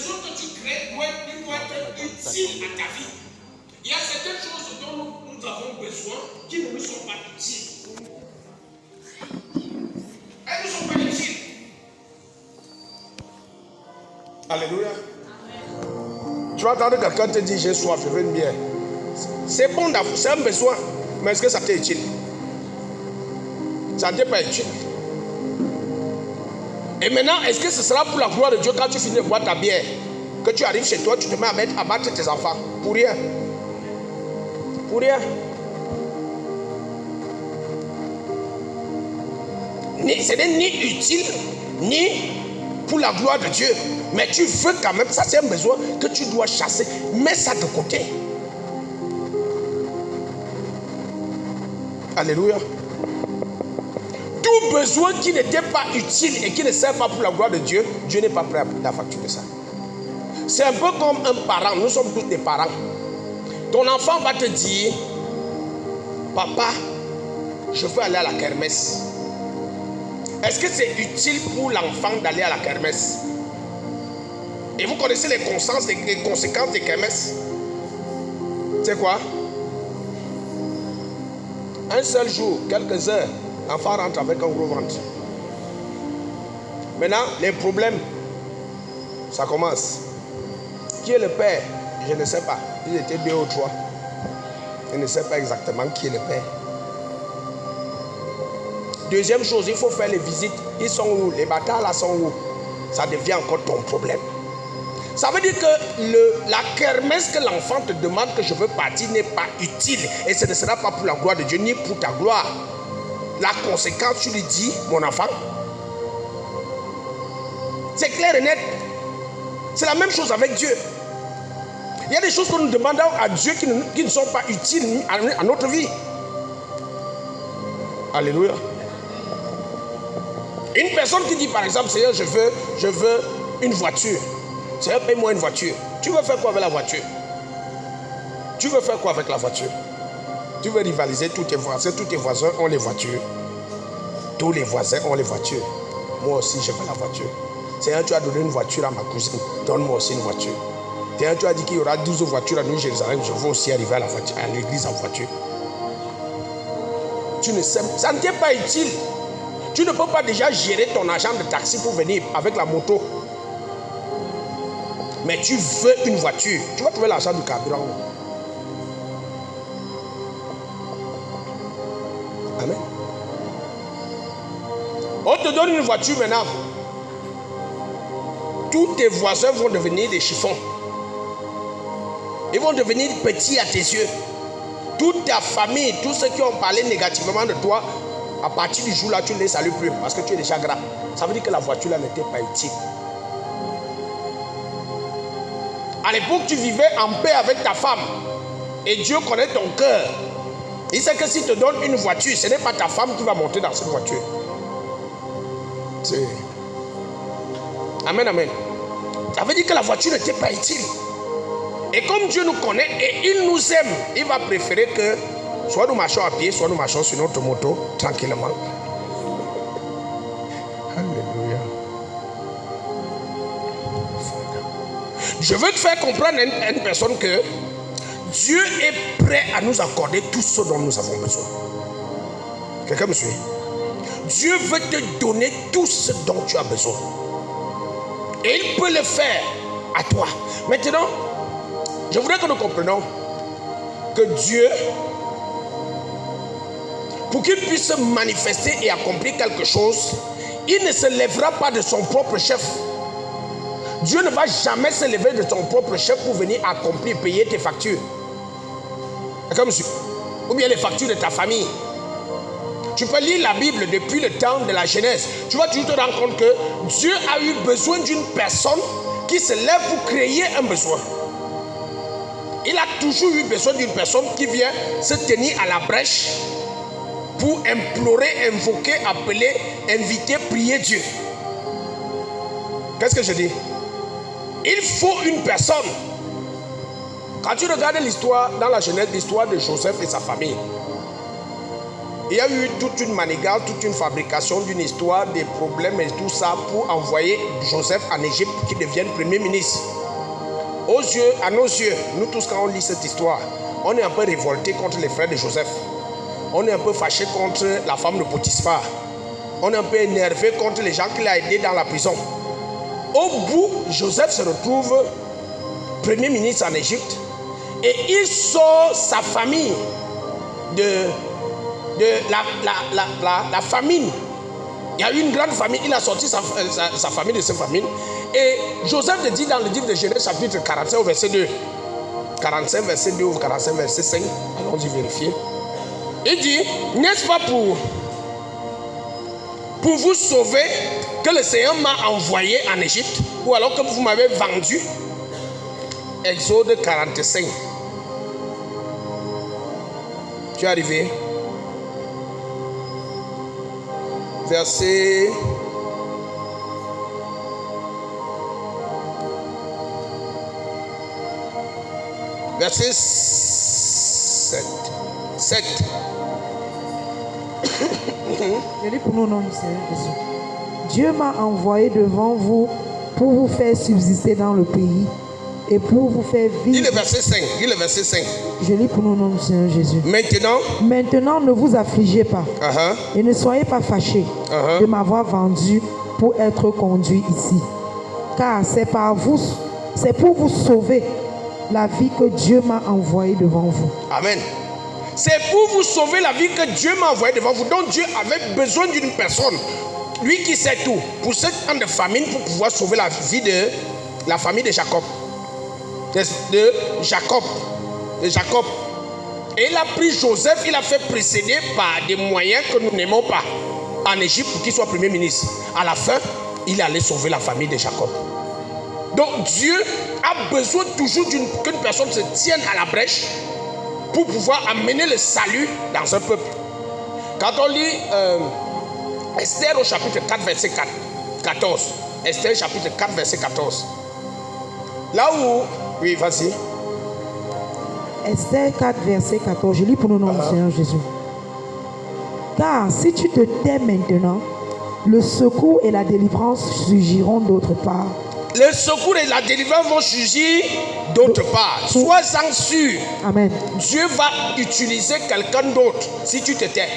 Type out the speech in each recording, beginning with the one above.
besoins que tu crées doivent être utiles à ta vie. Il y a certaines choses dont nous avons besoin qui ne nous sont pas utiles. Elles ne sont pas utiles. Alléluia. Tu vas entendre quelqu'un te dire j'ai soif, je veux une bière. C'est bon d'avoir, c'est un besoin, mais est-ce que ça t'est utile? Ça ne t'est pas utile. Et maintenant, est-ce que ce sera pour la gloire de Dieu quand tu finis de boire ta bière, que tu arrives chez toi, tu te mets à battre tes enfants? Pour rien. Pour rien. Ce n'est ni utile, ni pour la gloire de Dieu. Mais tu veux quand même, ça c'est un besoin que tu dois chasser. Mets ça de côté. Alléluia. Tout besoin qui n'était pas utile et qui ne sert pas pour la gloire de Dieu, Dieu n'est pas prêt à facturer ça. C'est un peu comme un parent. Nous sommes tous des parents. Ton enfant va te dire, papa, je veux aller à la kermesse. Est-ce que c'est utile pour l'enfant d'aller à la kermesse? Et vous connaissez les conséquences des kermesses? C'est quoi? Un seul jour, quelques heures, l'enfant rentre avec un gros ventre. Maintenant, les problèmes, ça commence. Qui est le père? Je ne sais pas. Ils étaient 2 ou 3. Je ne sais pas exactement qui est le père. Deuxième chose, il faut faire les visites. Ils sont où? Les bâtards là sont où? Ça devient encore ton problème. Ça veut dire que la kermesse que l'enfant te demande que je veux partir n'est pas utile. Et ce ne sera pas pour la gloire de Dieu, ni pour ta gloire. La conséquence, tu lui dis, mon enfant. C'est clair et net. C'est la même chose avec Dieu. Il y a des choses que nous demandons à Dieu qui ne sont pas utiles à notre vie. Alléluia. Une personne qui dit par exemple, Seigneur, je veux une voiture. Seigneur, paye-moi une voiture. Tu veux faire quoi avec la voiture? Tu veux faire quoi avec la voiture? Tu veux rivaliser tous tes voisins ont les voitures. Tous les voisins ont les voitures. Moi aussi, je veux la voiture. Seigneur, tu as donné une voiture à ma cousine. Donne-moi aussi une voiture. Seigneur, tu as dit qu'il y aura 12 voitures à New Jérusalem. Je veux aussi arriver à l'église en voiture. Tu ne sais, ça ne t'est pas utile. Tu ne peux pas déjà gérer ton argent de taxi pour venir avec la moto. Mais tu veux une voiture. Tu vas trouver l'argent du carburant. Amen. On te donne une voiture maintenant. Tous tes voisins vont devenir des chiffons. Ils vont devenir petits à tes yeux. Toute ta famille, tous ceux qui ont parlé négativement de toi, à partir du jour-là, tu ne les salues plus parce que tu es déjà gras. Ça veut dire que la voiture-là n'était pas utile. À l'époque, tu vivais en paix avec ta femme. Et Dieu connaît ton cœur. Il sait que s'il te donne une voiture, ce n'est pas ta femme qui va monter dans cette voiture. Amen, amen. Ça veut dire que la voiture n'était pas utile. Et comme Dieu nous connaît et il nous aime, il va préférer que soit nous marchons à pied, soit nous marchons sur notre moto tranquillement. Alléluia. Je veux te faire comprendre à une personne que Dieu est prêt à nous accorder tout ce dont nous avons besoin. Quelqu'un me suit? Dieu veut te donner tout ce dont tu as besoin. Et il peut le faire à toi. Maintenant, je voudrais que nous comprenions que Dieu, pour qu'il puisse se manifester et accomplir quelque chose, il ne se lèvera pas de son propre chef. Dieu ne va jamais se lever de son propre chef pour venir accomplir, payer tes factures. Ou bien les factures de ta famille. Tu peux lire la Bible depuis le temps de la Genèse. Tu vas toujours te rendre compte que Dieu a eu besoin d'une personne qui se lève pour créer un besoin. Il a toujours eu besoin d'une personne qui vient se tenir à la brèche pour implorer, invoquer, appeler, inviter, prier Dieu. Qu'est-ce que je dis? Il faut une personne. Quand tu regardes l'histoire, dans la Genèse, l'histoire de Joseph et sa famille, Il y a eu toute une manigance, toute une fabrication d'une histoire, des problèmes et tout ça pour envoyer Joseph en Égypte pour qu'il devienne premier ministre. À nos yeux, nous tous quand on lit cette histoire, on est un peu révolté contre les frères de Joseph. On est un peu fâché contre la femme de Potiphar. On est un peu énervé contre les gens qu'il a aidés dans la prison. Au bout, Joseph se retrouve premier ministre en Égypte et il sort sa famille de la famine. Il y a eu une grande famine, il a sorti sa famille de cette famine. Et Joseph le dit dans le livre de Genèse chapitre 45 au verset 2. 45 verset 2 ou 45 verset 5. Allons-y vérifier. Il dit, n'est-ce pas pour vous sauver que le Seigneur m'a envoyé en Égypte, ou alors que vous m'avez vendu? Exode 45. Tu es arrivé? Verset 7. Je lis pour nous au nom du Seigneur Jésus. Dieu m'a envoyé devant vous pour vous faire subsister dans le pays et pour vous faire vivre. Dis le verset 5. Je lis pour nous au nom du Seigneur Jésus. Maintenant, ne vous affligez pas et ne soyez pas fâchés de m'avoir vendu pour être conduit ici. Car c'est pour vous sauver la vie que Dieu m'a envoyé devant vous. Amen. C'est pour vous sauver la vie que Dieu m'a envoyé devant vous. Donc Dieu avait besoin d'une personne, lui qui sait tout, pour ce temps de famine, pour pouvoir sauver la vie de la famille de Jacob. De Jacob. Et il a pris Joseph, il a fait précéder par des moyens que nous n'aimons pas en Égypte pour qu'il soit premier ministre. À la fin, il allait sauver la famille de Jacob. Donc Dieu a besoin toujours qu'une personne se tienne à la brèche pour pouvoir amener le salut dans un peuple. Quand on lit Esther au chapitre 4, verset 14. Esther chapitre 4, verset 14. Là où... Oui, vas-y. Esther 4, verset 14. Je lis pour nous nom du Seigneur Jésus. Car si tu te tais maintenant, le secours et la délivrance surgiront d'autre part. Le secours et la délivrance vont surgir d'autre part. Sois-en sûr. Amen. Dieu va utiliser quelqu'un d'autre si tu te tais.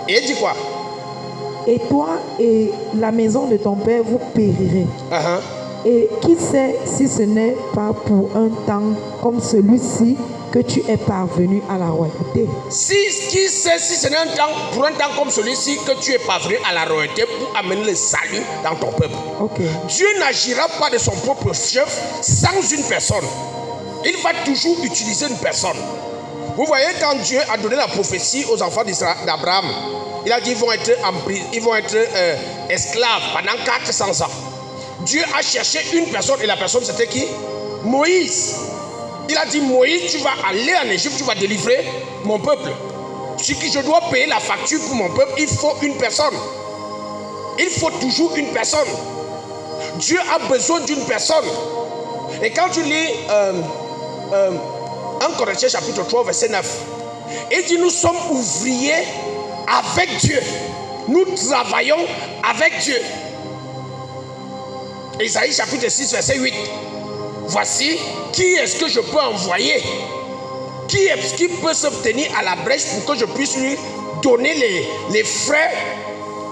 Et il dit quoi? Et toi et la maison de ton père, vous périrez. Et qui sait si ce n'est pas pour un temps comme celui-ci que tu es parvenu à la royauté. Qui sait si ce n'est pour un temps comme celui-ci que tu es parvenu à la royauté pour amener le salut dans ton peuple. Dieu n'agira pas de son propre chef sans une personne. Il va toujours utiliser une personne. Vous voyez, quand Dieu a donné la prophétie aux enfants d'Abraham, il a dit ils vont être esclaves pendant 400 ans. Dieu a cherché une personne et la personne c'était qui? Moïse. Il a dit, Moïse, tu vas aller en Égypte, tu vas délivrer mon peuple. Si je dois payer la facture pour mon peuple, il faut une personne. Il faut toujours une personne. Dieu a besoin d'une personne. Et quand tu lis 1 Corinthiens chapitre 3, verset 9, il dit, nous sommes ouvriers avec Dieu. Nous travaillons avec Dieu. Isaïe chapitre 6, verset 8. Voici, qui est-ce que je peux envoyer? Qui est-ce qui peut se tenir à la brèche pour que je puisse lui donner les frais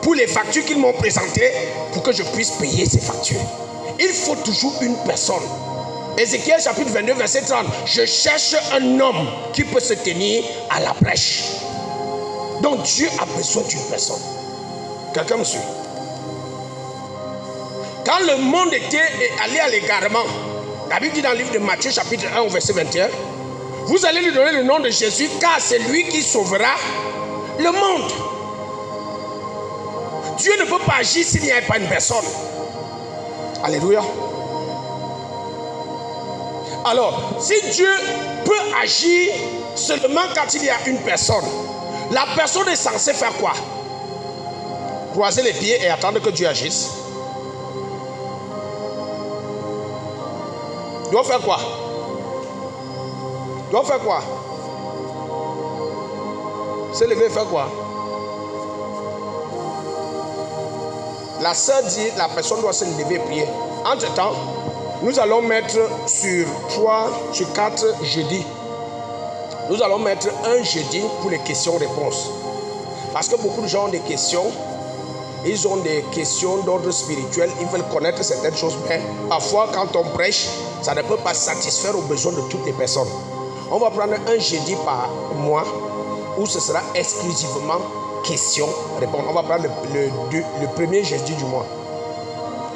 pour les factures qu'ils m'ont présentées, pour que je puisse payer ces factures? Il faut toujours une personne. Ézéchiel chapitre 22, verset 30. Je cherche un homme qui peut se tenir à la brèche. Donc Dieu a besoin d'une personne. Quelqu'un me suit? Quand le monde était allé à l'égarement, la Bible dit dans le livre de Matthieu chapitre 1 au verset 21, vous allez lui donner le nom de Jésus car c'est lui qui sauvera le monde. Dieu ne peut pas agir s'il n'y a pas une personne. Alléluia. Alors, si Dieu peut agir seulement quand il y a une personne, la personne est censée faire quoi? Croiser les pieds et attendre que Dieu agisse. Doit faire quoi? Se lever et faire quoi? La sœur dit, la personne doit se lever et prier. Entre-temps, nous allons mettre sur 4 jeudis. Nous allons mettre un jeudi pour les questions-réponses. Parce que beaucoup de gens ont des questions. Ils ont des questions d'ordre spirituel. Ils veulent connaître certaines choses. Mais parfois, quand on prêche, ça ne peut pas satisfaire aux besoins de toutes les personnes. On va prendre un jeudi par mois où ce sera exclusivement questions-réponses. On va prendre le premier jeudi du mois.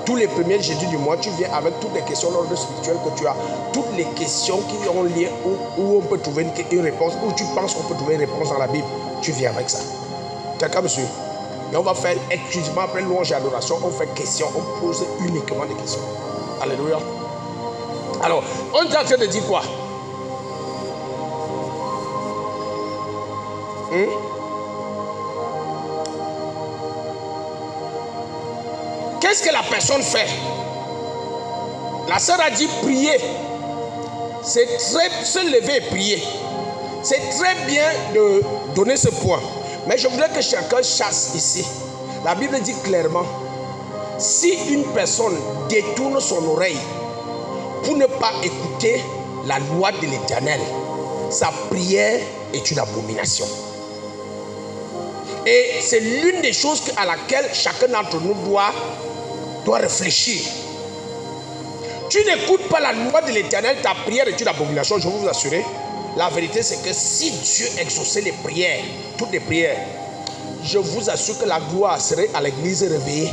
Tous les premiers jeudis du mois, tu viens avec toutes les questions d'ordre spirituel que tu as. Toutes les questions qui ont lieu où on peut trouver une réponse, où tu penses qu'on peut trouver une réponse dans la Bible. Tu viens avec ça. Quelqu'un me suit? Et on va faire exclusivement après louange et adoration, on fait questions, on pose uniquement des questions. Alléluia. Alors, on est en train de dire quoi? Qu'est-ce que la personne fait? La sœur a dit prier. C'est très se lever et prier. C'est très bien de donner ce point. Mais je voudrais que chacun chasse ici. La Bible dit clairement, si une personne détourne son oreille pour ne pas écouter la loi de l'Éternel, sa prière est une abomination. Et c'est l'une des choses à laquelle chacun d'entre nous doit réfléchir. Tu n'écoutes pas la loi de l'Éternel, ta prière est une abomination, je veux vous assurer. La vérité, c'est que si Dieu exauçait les prières, toutes les prières, je vous assure que la gloire serait à l'église réveillée.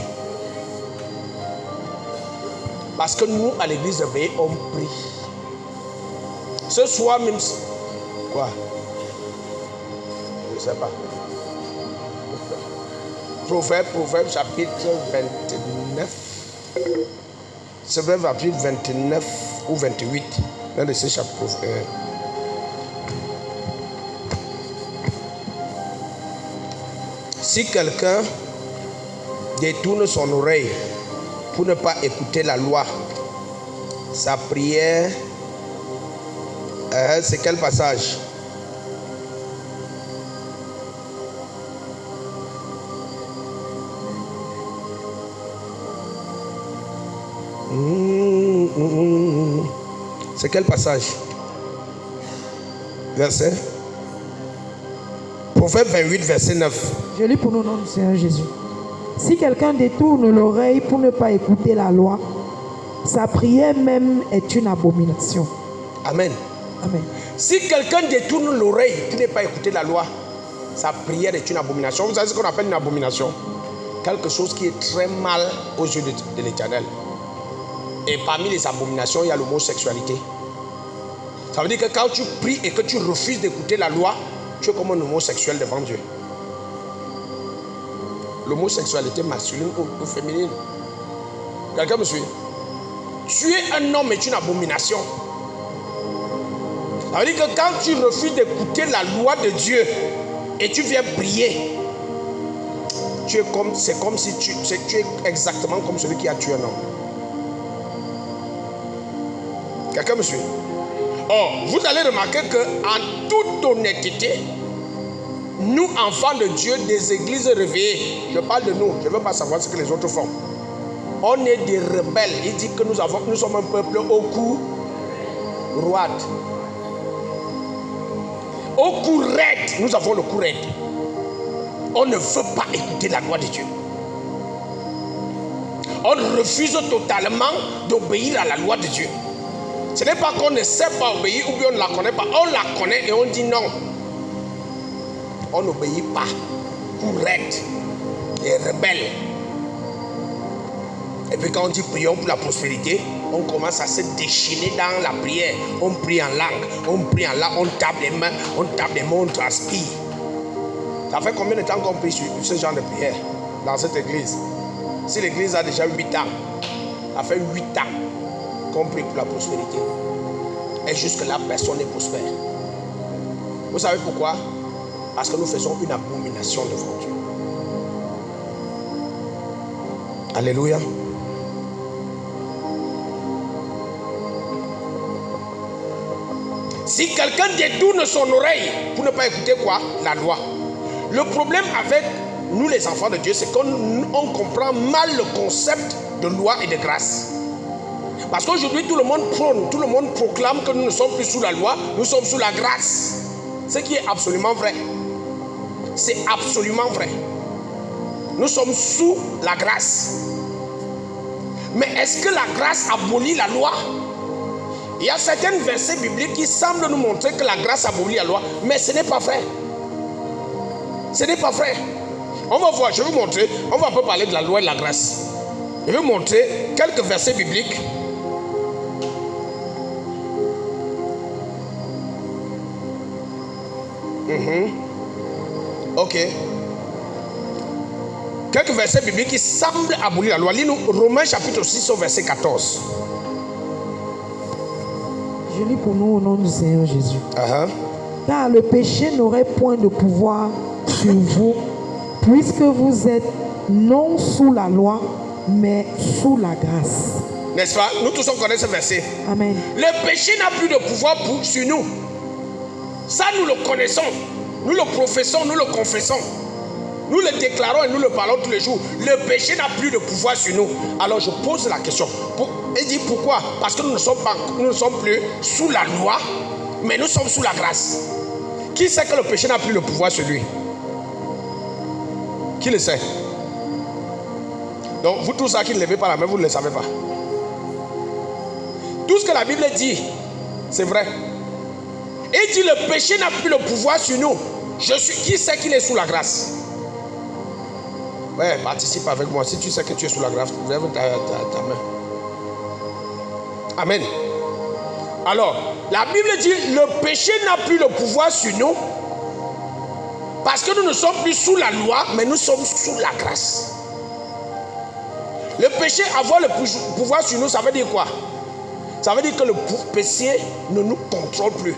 Parce que nous, à l'église réveillée, on prie. Ce soir même... Quoi? Je ne sais pas. Proverbe chapitre 29. C'est Proverbe chapitre 29 ou 28. L'un de ces chapitres. Si quelqu'un détourne son oreille pour ne pas écouter la loi, sa prière, c'est quel passage? C'est quel passage? Verset? Proverbe 28, verset 9. Je lis pour nous, nom du Seigneur Jésus. Si quelqu'un détourne l'oreille pour ne pas écouter la loi, sa prière même est une abomination. Amen. Amen. Si quelqu'un détourne l'oreille pour ne pas écouter la loi, sa prière est une abomination. Vous savez ce qu'on appelle une abomination? Quelque chose qui est très mal aux yeux de l'Éternel. Et parmi les abominations, il y a l'homosexualité. Ça veut dire que quand tu pries et que tu refuses d'écouter la loi, tu es comme un homosexuel devant Dieu. L'homosexualité masculine ou féminine. Quelqu'un me suit? Tu es un homme et tu es une abomination. Ça veut dire que quand tu refuses d'écouter la loi de Dieu et tu viens prier, c'est comme si tu es exactement comme celui qui a tué un homme. Quelqu'un me suit? Or, vous allez remarquer qu'en toute honnêteté, nous, enfants de Dieu, des églises réveillées, je parle de nous, je ne veux pas savoir ce que les autres font. On est des rebelles. Il dit que nous sommes un peuple au cou roide. Au cou raide, nous avons le cou raide. On ne veut pas écouter la loi de Dieu. On refuse totalement d'obéir à la loi de Dieu. Ce n'est pas qu'on ne sait pas obéir ou bien on ne la connaît pas. On la connaît et on dit non. On n'obéit pas. Courette et rebelle. Et puis quand on dit prions pour la prospérité, on commence à se déchaîner dans la prière. On prie en langue, on prie en langue, on tape les mains, on transpire. Ça fait combien de temps qu'on prie sur ce genre de prière dans cette église? Si l'église a déjà 8 ans, ça fait 8 ans qu'on prie pour la prospérité. Et jusque-là, personne n'est prospère. Vous savez pourquoi? Parce que nous faisons une abomination devant Dieu. Alléluia. Si quelqu'un détourne son oreille pour ne pas écouter quoi? La loi. Le problème avec nous les enfants de Dieu, c'est qu'on comprend mal le concept de loi et de grâce. Parce qu'aujourd'hui, tout le monde prône, tout le monde proclame que nous ne sommes plus sous la loi, nous sommes sous la grâce. Ce qui est absolument vrai. C'est absolument vrai. Nous sommes sous la grâce. Mais est-ce que la grâce abolit la loi? Il y a certains versets bibliques qui semblent nous montrer que la grâce abolit la loi, mais ce n'est pas vrai. Ce n'est pas vrai. On va voir, je vais vous montrer, on va un peu parler de la loi et de la grâce. Je vais vous montrer quelques versets bibliques. Ok. Quelques versets bibliques qui semblent abolir la loi. Lis-nous Romains chapitre 6 au verset 14. Je lis pour nous au nom du Seigneur Jésus. Car le péché n'aurait point de pouvoir sur vous, puisque vous êtes non sous la loi, mais sous la grâce. N'est-ce pas? Nous tous on connaît ce verset. Amen. Le péché n'a plus de pouvoir sur nous. Ça, nous le connaissons. Nous le professons, nous le confessons. Nous le déclarons et nous le parlons tous les jours. Le péché n'a plus de pouvoir sur nous. Alors je pose la question. Et dit pourquoi? Parce que nous ne sommes plus sous la loi, mais nous sommes sous la grâce. Qui sait que le péché n'a plus le pouvoir sur lui? Qui le sait? Donc vous tous ça qui ne levez pas la main, vous ne le savez pas. Tout ce que la Bible dit, c'est vrai. Et dit le péché n'a plus le pouvoir sur nous. Qui sait qu'il est sous la grâce? Ouais, participe avec moi. Si tu sais que tu es sous la grâce, lève ta main. Amen. Alors, la Bible dit le péché n'a plus le pouvoir sur nous parce que nous ne sommes plus sous la loi, mais nous sommes sous la grâce. Le péché avoir le pouvoir sur nous, ça veut dire quoi? Ça veut dire que le péché ne nous contrôle plus.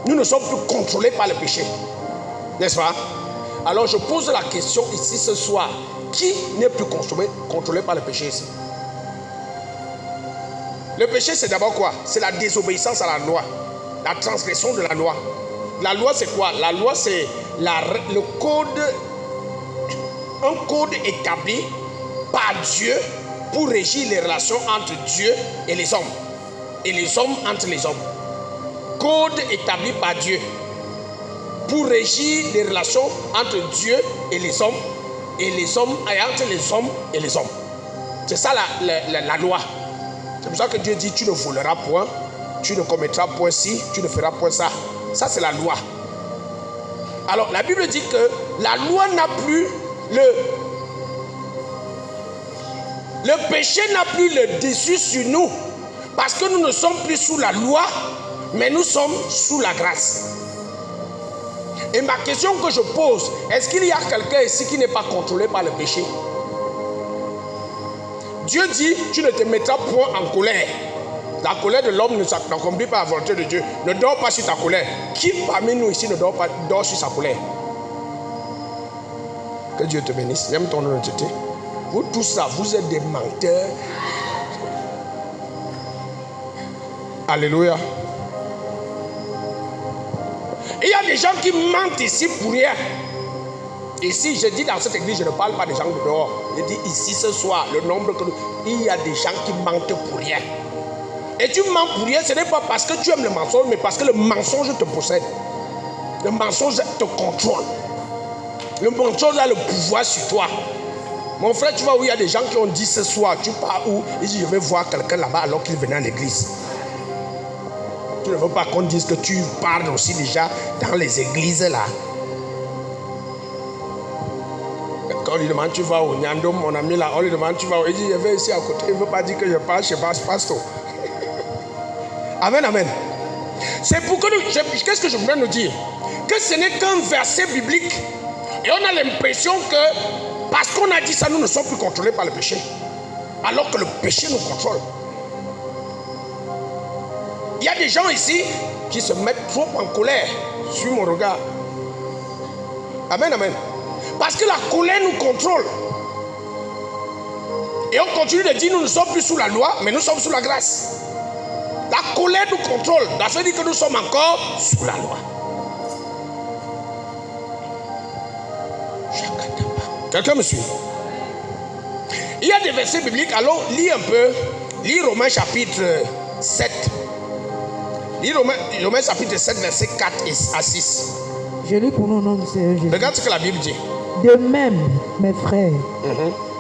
Nous ne sommes plus contrôlés par le péché. N'est-ce pas? Alors je pose la question ici ce soir. Qui n'est plus contrôlé par le péché ici? Le péché c'est d'abord quoi? C'est la désobéissance à la loi. La transgression de la loi. La loi c'est quoi? La loi c'est le code, un code établi par Dieu pour régir les relations entre Dieu et les hommes. Et les hommes entre les hommes. Code établi par Dieu pour régir les relations entre Dieu et les hommes, et les hommes entre les hommes et les hommes. C'est ça la loi. C'est pour ça que Dieu dit tu ne voleras point, tu ne commettras point ci, tu ne feras point ça. Ça c'est la loi. Alors la Bible dit que la loi n'a plus le péché n'a plus le dessus sur nous parce que nous ne sommes plus sous la loi, mais nous sommes sous la grâce. Et ma question que je pose, est-ce qu'il y a quelqu'un ici qui n'est pas contrôlé par le péché? Dieu dit, tu ne te mettras point en colère. La colère de l'homme ne s'accomplit pas à la volonté de Dieu. Ne dors pas sur ta colère. Qui parmi nous ici ne dort sur sa colère? Que Dieu te bénisse. J'aime ton honnêteté. Vous tous là, vous êtes des menteurs. Alléluia. Il y a des gens qui mentent ici pour rien. Ici, je dis dans cette église, je ne parle pas des gens de dehors. Je dis ici ce soir, le nombre que il y a des gens qui mentent pour rien. Et tu mens pour rien, ce n'est pas parce que tu aimes le mensonge, mais parce que le mensonge te possède. Le mensonge te contrôle. Le mensonge a le pouvoir sur toi. Mon frère, tu vois où il y a des gens qui ont dit ce soir, tu pars où? Ils disent, je vais voir quelqu'un là-bas alors qu'il venait à l'église. Tu ne veux pas qu'on dise que tu parles aussi déjà dans les églises là. Quand on lui demande tu vas où, Nyando, mon ami là, on lui demande tu vas où, il dit je vais ici à côté, il ne veut pas dire que je parle chez Pastor. Amen, amen. C'est pour que qu'est-ce que je voudrais nous dire? Que ce n'est qu'un verset biblique. Et on a l'impression que parce qu'on a dit ça, nous ne sommes plus contrôlés par le péché. Alors que le péché nous contrôle. Il y a des gens ici qui se mettent trop en colère sur mon regard. Amen, amen. Parce que la colère nous contrôle. Et on continue de dire nous ne sommes plus sous la loi, mais nous sommes sous la grâce. La colère nous contrôle. Ça veut dire que nous sommes encore sous la loi. Quelqu'un me suit? Il y a des versets bibliques. Allons lire un peu. Lis Romains chapitre 7. Lis Romains chapitre 7, versets 4 à 6. Je lis pour nous au nom du Seigneur Jésus. Regarde ce que la Bible dit. De même, mes frères,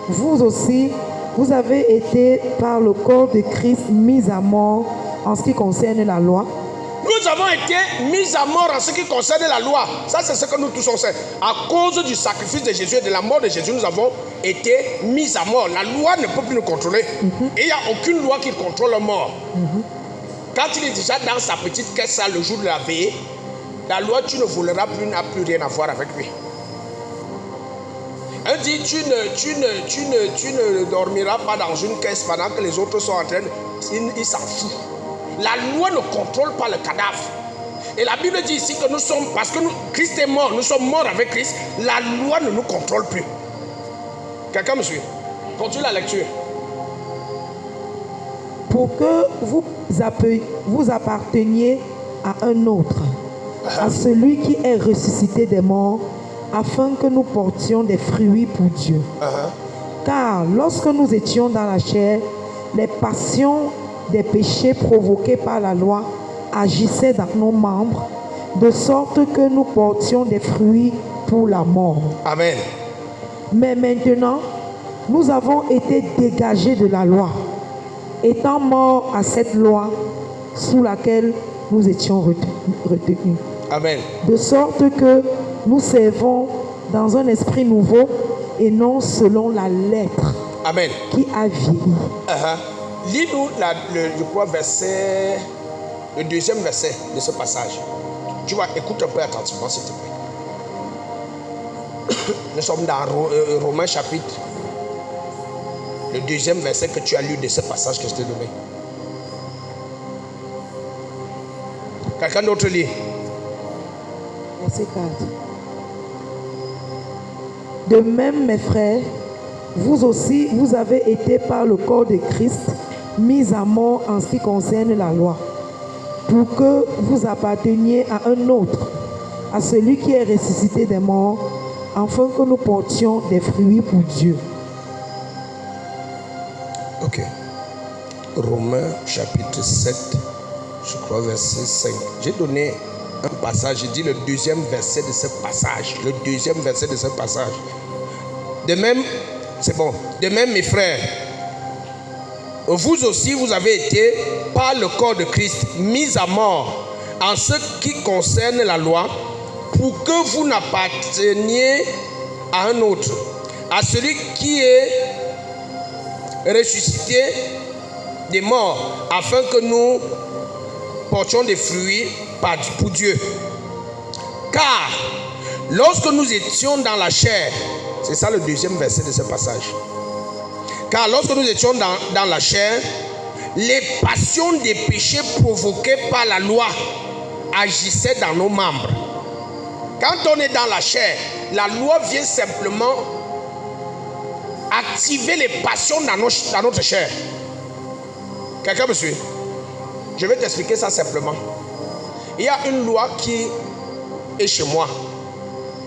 vous aussi, vous avez été par le corps de Christ mis à mort en ce qui concerne la loi. Nous avons été mis à mort en ce qui concerne la loi. Ça, c'est ce que nous tous on sait. À cause du sacrifice de Jésus et de la mort de Jésus, nous avons été mis à mort. La loi ne peut plus nous contrôler. Et il n'y a aucune loi qui contrôle la mort. Quand il est déjà dans sa petite caisse le jour de la veillée, la loi, tu ne voleras plus, n'a plus rien à voir avec lui. Elle dit, tu ne dormiras pas dans une caisse pendant que les autres sont en train de... Il s'en fout. La loi ne contrôle pas le cadavre. Et la Bible dit ici que nous sommes, parce que Christ est mort, nous sommes morts avec Christ, la loi ne nous contrôle plus. Quelqu'un me suit? Continue la lecture. Pour que vous apparteniez à un autre, à celui qui est ressuscité des morts, afin que nous portions des fruits pour Dieu. Car lorsque nous étions dans la chair, les passions des péchés provoqués par la loi agissaient dans nos membres, de sorte que nous portions des fruits pour la mort. Amen. Mais maintenant, nous avons été dégagés de la loi, étant morts à cette loi sous laquelle nous étions retenus. Amen. De sorte que nous servons dans un esprit nouveau et non selon la lettre. Amen. Qui a vieilli. Lis-nous le deuxième verset de ce passage. Tu vois, écoute un peu attentivement, s'il te plaît. Nous sommes dans Romains chapitre, le deuxième verset que tu as lu de ce passage que je t'ai donné. Quelqu'un d'autre lit? Verset 4. De même, mes frères, vous aussi, vous avez été par le corps de Christ mis à mort en ce qui concerne la loi, pour que vous apparteniez à un autre, à celui qui est ressuscité des morts, afin que nous portions des fruits pour Dieu. Ok. Romains chapitre 7, je crois verset 5. J'ai donné un passage, j'ai dit le deuxième verset de ce passage. Le deuxième verset de ce passage. De même, c'est bon. De même, mes frères, vous aussi, vous avez été, par le corps de Christ, mis à mort en ce qui concerne la loi, pour que vous n'apparteniez à un autre, à celui qui est ressuscité des morts, afin que nous portions des fruits pour Dieu. Car lorsque nous étions dans la chair, c'est ça le deuxième verset de ce passage. Car lorsque nous étions dans la chair, les passions des péchés provoqués par la loi agissaient dans nos membres. Quand on est dans la chair, la loi vient simplement activer les passions dans notre chair. Quelqu'un me suit? Je vais t'expliquer ça simplement. Il y a une loi qui est chez moi,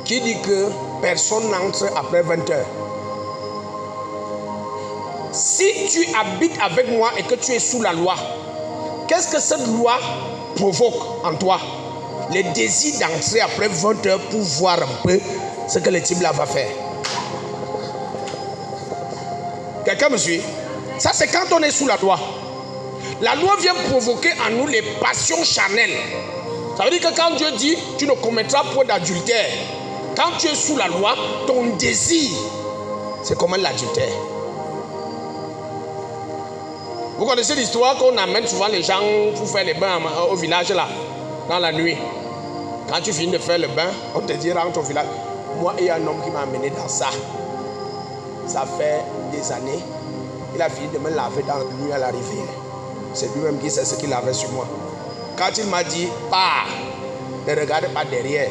qui dit que personne n'entre après 20 heures. Si tu habites avec moi et que tu es sous la loi, qu'est-ce que cette loi provoque en toi? Le désir d'entrer après 20 heures pour voir un peu ce que le type là va faire. Quelqu'un me suit? Ça, c'est quand on est sous la loi. La loi vient provoquer en nous les passions charnelles. Ça veut dire que quand Dieu dit tu ne commettras point d'adultère, quand tu es sous la loi, ton désir, c'est comme l'adultère. Vous connaissez l'histoire qu'on amène souvent les gens pour faire les bains au village là, dans la nuit. Quand tu finis de faire le bain, on te dit rentre au village. Moi, il y a un homme qui m'a amené dans ça. Ça fait des années. Il a fini de me laver dans la nuit à la rivière. C'est lui-même qui sait ce qu'il avait sur moi. Quand il m'a dit, ne regarde pas derrière.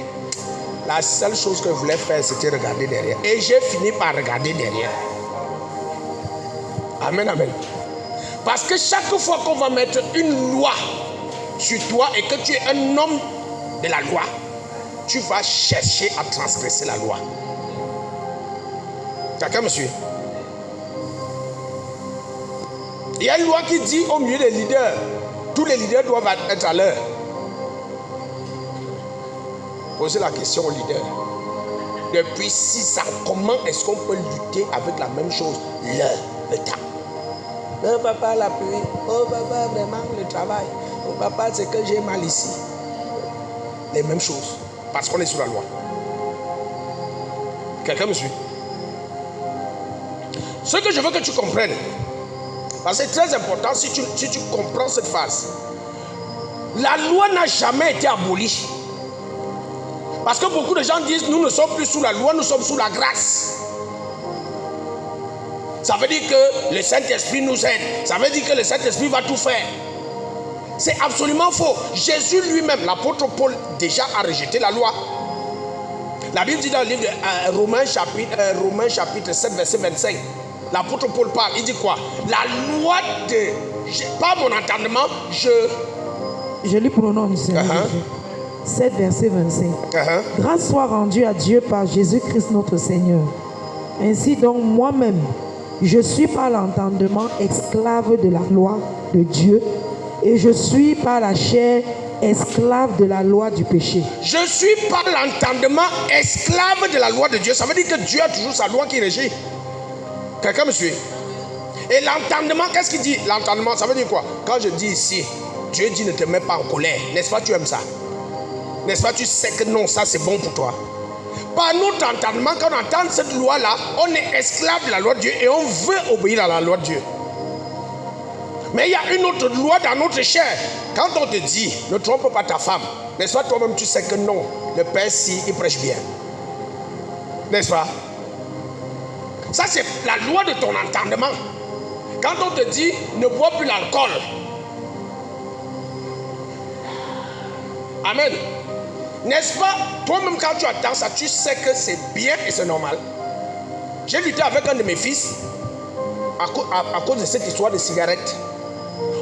La seule chose que je voulais faire, c'était regarder derrière. Et j'ai fini par regarder derrière. Amen, amen. Parce que chaque fois qu'on va mettre une loi sur toi et que tu es un homme de la loi, tu vas chercher à transgresser la loi. Quelqu'un me suit? Il y a une loi qui dit au milieu des leaders, tous les leaders doivent être à l'heure. Posez la question aux leaders. Depuis 6 ans, comment est-ce qu'on peut lutter avec la même chose, l'heure, le temps? Oh papa, la pluie. Oh papa, vraiment, le travail. Oh papa, c'est que j'ai mal ici. Les mêmes choses. Parce qu'on est sous la loi. Quelqu'un me suit? Ce que je veux que tu comprennes, parce que c'est très important si tu comprends cette phase. La loi n'a jamais été abolie. Parce que beaucoup de gens disent, nous ne sommes plus sous la loi, nous sommes sous la grâce. Ça veut dire que le Saint-Esprit nous aide. Ça veut dire que le Saint-Esprit va tout faire. C'est absolument faux. Jésus lui-même, l'apôtre Paul, déjà a rejeté la loi. La Bible dit dans le livre de Romains chapitre 7, verset 25. L'apôtre Paul parle, il dit quoi? La loi de... Par mon entendement, Je lis pour le nom du Seigneur. 7, verset 25. Grâce soit rendue à Dieu par Jésus-Christ notre Seigneur. Ainsi donc, moi-même, je suis par l'entendement esclave de la loi de Dieu et je suis par la chair esclave de la loi du péché. Je suis par l'entendement esclave de la loi de Dieu. Ça veut dire que Dieu a toujours sa loi qui régit. Quelqu'un me suit? Et l'entendement, qu'est-ce qu'il dit? L'entendement, ça veut dire quoi? Quand je dis ici, Dieu dit ne te mets pas en colère. N'est-ce pas, tu aimes ça? N'est-ce pas, tu sais que non, ça c'est bon pour toi. Par notre entendement, quand on entend cette loi-là, on est esclave de la loi de Dieu et on veut obéir à la loi de Dieu. Mais il y a une autre loi dans notre chair. Quand on te dit, ne trompe pas ta femme, n'est-ce pas, toi-même tu sais que non, le Père si, il prêche bien. N'est-ce pas? Ça c'est la loi de ton entendement. Quand on te dit, ne bois plus l'alcool. Amen. N'est-ce pas? Toi-même quand tu attends ça, tu sais que c'est bien et c'est normal. J'ai lutté avec un de mes fils à cause de cette histoire de cigarette.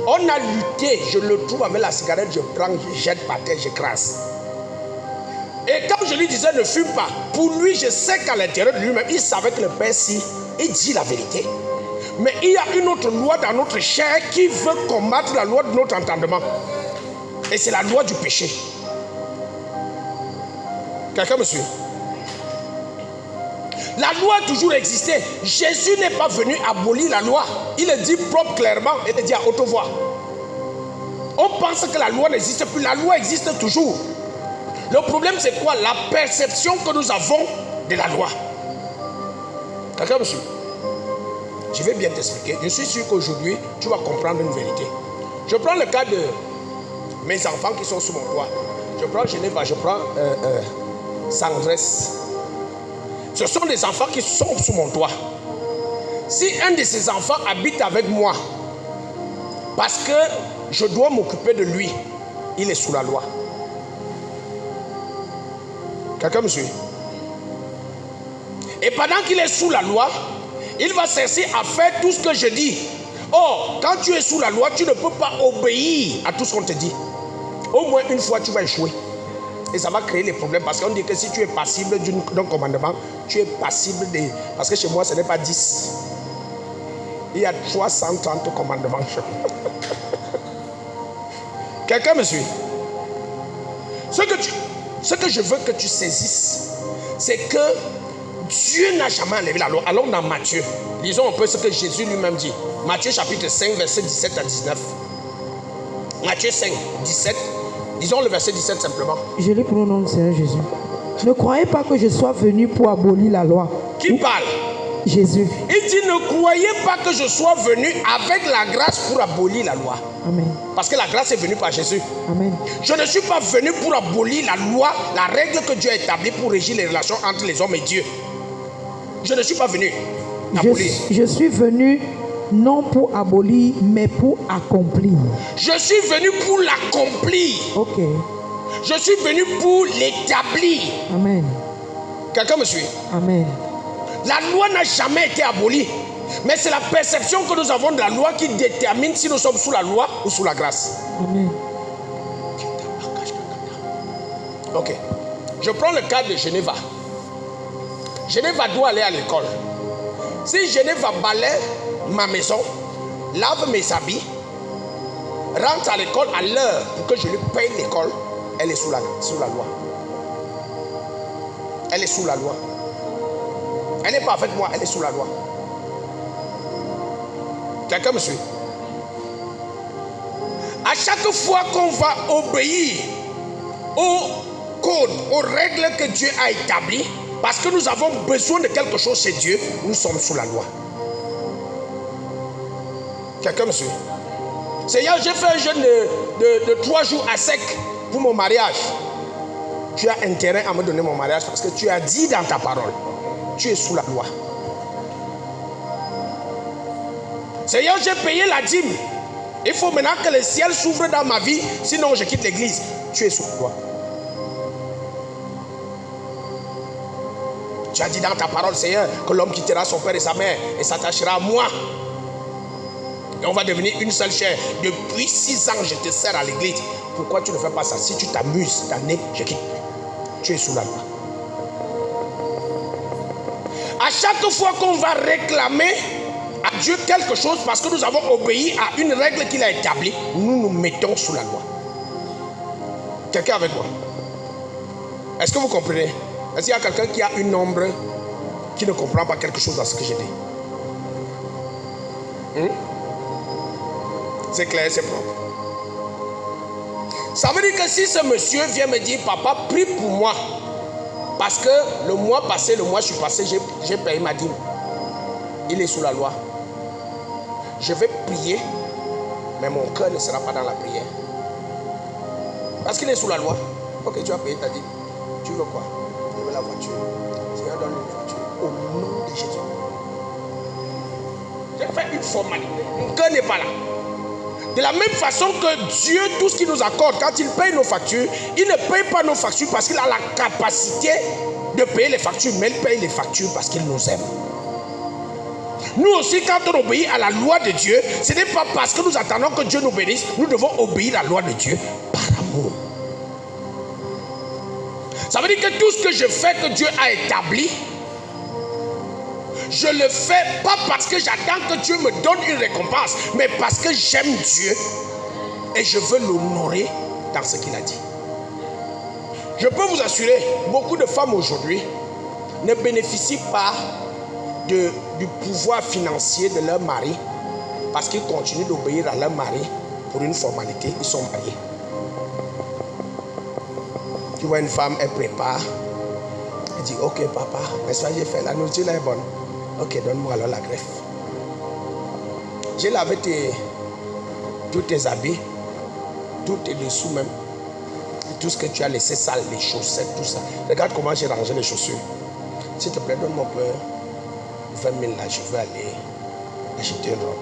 On a lutté, je le trouve avec la cigarette, je prends, je jette par terre, j'écrase. Et quand je lui disais ne fume pas, pour lui, je sais qu'à l'intérieur de lui-même, il savait que le Père, si, il dit la vérité. Mais il y a une autre loi dans notre chair qui veut combattre la loi de notre entendement. Et c'est la loi du péché. Quelqu'un me suit? La loi a toujours existé. Jésus n'est pas venu abolir la loi. Il le dit propre clairement et le dit à haute voix. On pense que la loi n'existe plus. La loi existe toujours. Le problème c'est quoi? La perception que nous avons de la loi. Quelqu'un me suit? Je vais bien t'expliquer. Je suis sûr qu'aujourd'hui, tu vas comprendre une vérité. Je prends le cas de mes enfants qui sont sous mon toit. Je prends Genève, je prends Sandresse. Ce sont des enfants qui sont sous mon toit. Si un de ces enfants habite avec moi, parce que je dois m'occuper de lui, il est sous la loi. Quelqu'un me suit? Et pendant qu'il est sous la loi, il va cesser à faire tout ce que je dis. Or, quand tu es sous la loi, tu ne peux pas obéir à tout ce qu'on te dit. Au moins une fois, tu vas échouer. Et ça va créer les problèmes. Parce qu'on dit que si tu es passible d'un commandement, tu es passible de... Parce que chez moi, ce n'est pas 10. Il y a 330 commandements. Quelqu'un me suit? Ce que je veux que tu saisisses, c'est que Dieu n'a jamais enlevé la loi. Allons dans Matthieu. Lisons un peu ce que Jésus lui-même dit. Matthieu chapitre 5, verset 17 à 19. Matthieu 5, 17. Disons le verset 17 simplement. Je lis pour le nom du Seigneur Jésus. Ne croyez pas que je sois venu pour abolir la loi. Qui parle? Jésus. Il dit ne croyez pas que je sois venu avec la grâce pour abolir la loi. Amen. Parce que la grâce est venue par Jésus. Amen. Je ne suis pas venu pour abolir la loi, la règle que Dieu a établie pour régir les relations entre les hommes et Dieu. Je ne suis pas venu abolir. Je suis venu non pour abolir, mais pour accomplir. Je suis venu pour l'accomplir. Ok. Je suis venu pour l'établir. Amen. Quelqu'un me suit? Amen. La loi n'a jamais été abolie. Mais c'est la perception que nous avons de la loi qui détermine si nous sommes sous la loi ou sous la grâce. Amen. Ok. Je prends le cas de Genève. Genève doit aller à l'école. Si Genève va balayer ma maison, lave mes habits, rentre à l'école à l'heure pour que je lui paye l'école, elle est sous la loi. Elle est sous la loi. Elle n'est pas avec moi, elle est sous la loi. Quelqu'un me suit? À chaque fois qu'on va obéir au code, aux règles que Dieu a établies, parce que nous avons besoin de quelque chose chez Dieu, nous sommes sous la loi. Quelqu'un me suit? Seigneur, j'ai fait un jeûne de 3 jours à sec pour mon mariage. Tu as intérêt à me donner mon mariage parce que tu as dit dans ta parole, tu es sous la loi. Seigneur, j'ai payé la dîme. Il faut maintenant que le ciel s'ouvre dans ma vie, sinon je quitte l'église. Tu es sous la loi. Tu as dit dans ta parole, Seigneur, que l'homme quittera son père et sa mère et s'attachera à moi. Et on va devenir une seule chair. Depuis 6 ans, je te sers à l'église. Pourquoi tu ne fais pas ça? Si tu t'amuses cette année, je quitte. Tu es sous la loi. À chaque fois qu'on va réclamer à Dieu quelque chose parce que nous avons obéi à une règle qu'il a établie, nous nous mettons sous la loi. Quelqu'un avec moi? Est-ce que vous comprenez? Est-ce qu'il y a quelqu'un qui a une ombre qui ne comprend pas quelque chose dans ce que j'ai dit? C'est clair, c'est propre. Ça veut dire que si ce monsieur vient me dire, papa, prie pour moi, parce que le mois passé, le mois je suis passé, j'ai payé ma dîme. Il est sous la loi. Je vais prier, mais mon cœur ne sera pas dans la prière. Parce qu'il est sous la loi. Ok, tu as payé ta dîme. Tu veux quoi? Je veux la voiture. Seigneur, donne une voiture. Au nom de Jésus. J'ai fait une formalité. Mon cœur n'est pas là. De la même façon que Dieu, tout ce qu'il nous accorde, quand il paye nos factures, il ne paye pas nos factures parce qu'il a la capacité de payer les factures, mais il paye les factures parce qu'il nous aime. Nous aussi, quand on obéit à la loi de Dieu, ce n'est pas parce que nous attendons que Dieu nous bénisse, nous devons obéir à la loi de Dieu par amour. Ça veut dire que tout ce que je fais que Dieu a établi, je le fais pas parce que j'attends que Dieu me donne une récompense, mais parce que j'aime Dieu et je veux l'honorer dans ce qu'il a dit. Je peux vous assurer, beaucoup de femmes aujourd'hui ne bénéficient pas du pouvoir financier de leur mari parce qu'ils continuent d'obéir à leur mari pour une formalité, ils sont mariés. Tu vois une femme, elle prépare, elle dit ok papa, mais ça j'ai fait, la nourriture là est bonne. Ok, donne-moi alors la greffe. J'ai lavé tous tes habits, tous tes dessous même, tout ce que tu as laissé sale, les chaussettes, tout ça. Regarde comment j'ai rangé les chaussures. S'il te plaît, donne-moi 20 000 là, je vais aller acheter une robe.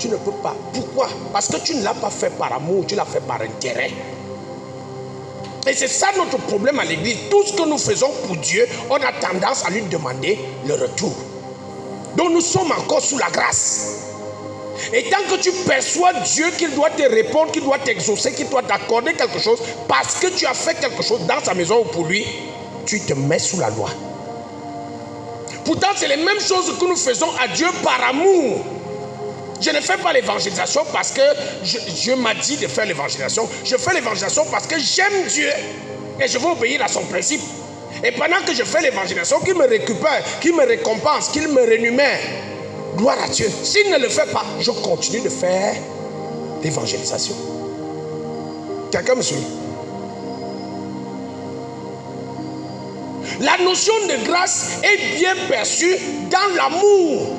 Tu ne peux pas. Pourquoi? Parce que tu ne l'as pas fait par amour, tu l'as fait par intérêt. Et c'est ça notre problème à l'église. Tout ce que nous faisons pour Dieu, on a tendance à lui demander le retour. Donc nous sommes encore sous la grâce. Et tant que tu perçois Dieu qu'il doit te répondre, qu'il doit t'exaucer, qu'il doit t'accorder quelque chose, parce que tu as fait quelque chose dans sa maison ou pour lui, tu te mets sous la loi. Pourtant, c'est les mêmes choses que nous faisons à Dieu par amour. Je ne fais pas l'évangélisation parce que Dieu m'a dit de faire l'évangélisation. Je fais l'évangélisation parce que j'aime Dieu et je veux obéir à son principe. Et pendant que je fais l'évangélisation, qu'il me récupère, qu'il me récompense, qu'il me rémunère, gloire à Dieu. S'il ne le fait pas, je continue de faire l'évangélisation. Quelqu'un me suit? La notion de grâce est bien perçue dans l'amour.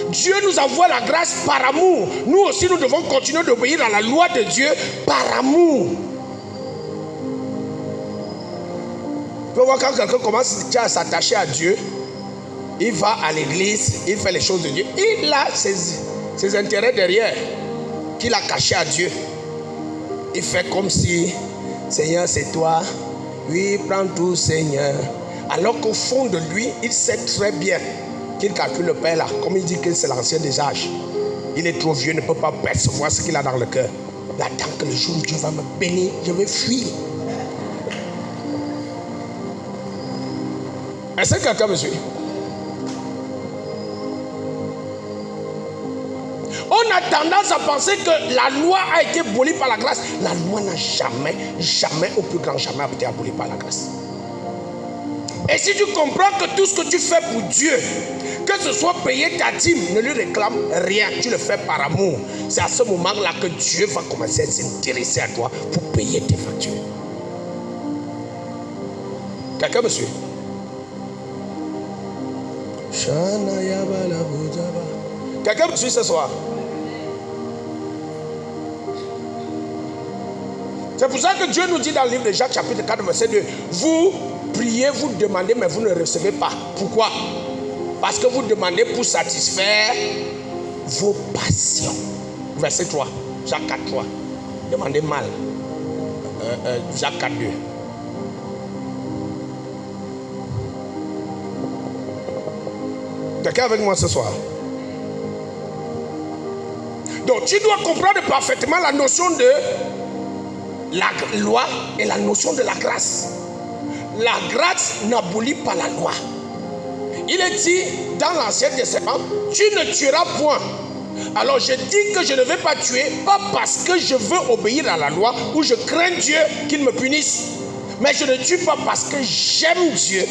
Dieu nous envoie la grâce par amour. Nous aussi, nous devons continuer d'obéir à la loi de Dieu par amour. Tu peux voir quand quelqu'un commence à s'attacher à Dieu, il va à l'église, il fait les choses de Dieu. Il a ses intérêts derrière qu'il a cachés à Dieu. Il fait comme si, Seigneur, c'est toi. Oui, prends tout, Seigneur. Alors qu'au fond de lui, il sait très bien qu'il calcule le Père là. Comme il dit que c'est l'ancien des âges. Il est trop vieux, ne peut pas percevoir ce qu'il a dans le cœur. Il attend que le jour où Dieu va me bénir, je vais fuir. Est-ce que quelqu'un me suit? On a tendance à penser que la loi a été abolie par la grâce. La loi n'a jamais, au plus grand jamais été abolie par la grâce. Et si tu comprends que tout ce que tu fais pour Dieu, que ce soit payer ta dîme, ne lui réclame rien, tu le fais par amour. C'est à ce moment-là que Dieu va commencer à s'intéresser à toi pour payer tes factures. Quelqu'un me suit? Quelqu'un me suit ce soir? C'est pour ça que Dieu nous dit dans le livre de Jacques chapitre 4 verset 2, vous priez, vous demandez, mais vous ne recevez pas. Pourquoi? Parce que vous demandez pour satisfaire vos passions. Verset 3, Jacques 4, 3. Demandez mal. Jacques 4, 2. Quelqu'un avec moi ce soir? Donc tu dois comprendre parfaitement la notion de la loi et la notion de la grâce. La grâce n'abolit pas la loi. Il est dit dans l'Ancien Testament, tu ne tueras point. Alors je dis que je ne vais pas tuer, pas parce que je veux obéir à la loi ou je crains Dieu qu'il me punisse. Mais je ne tue pas parce que j'aime Dieu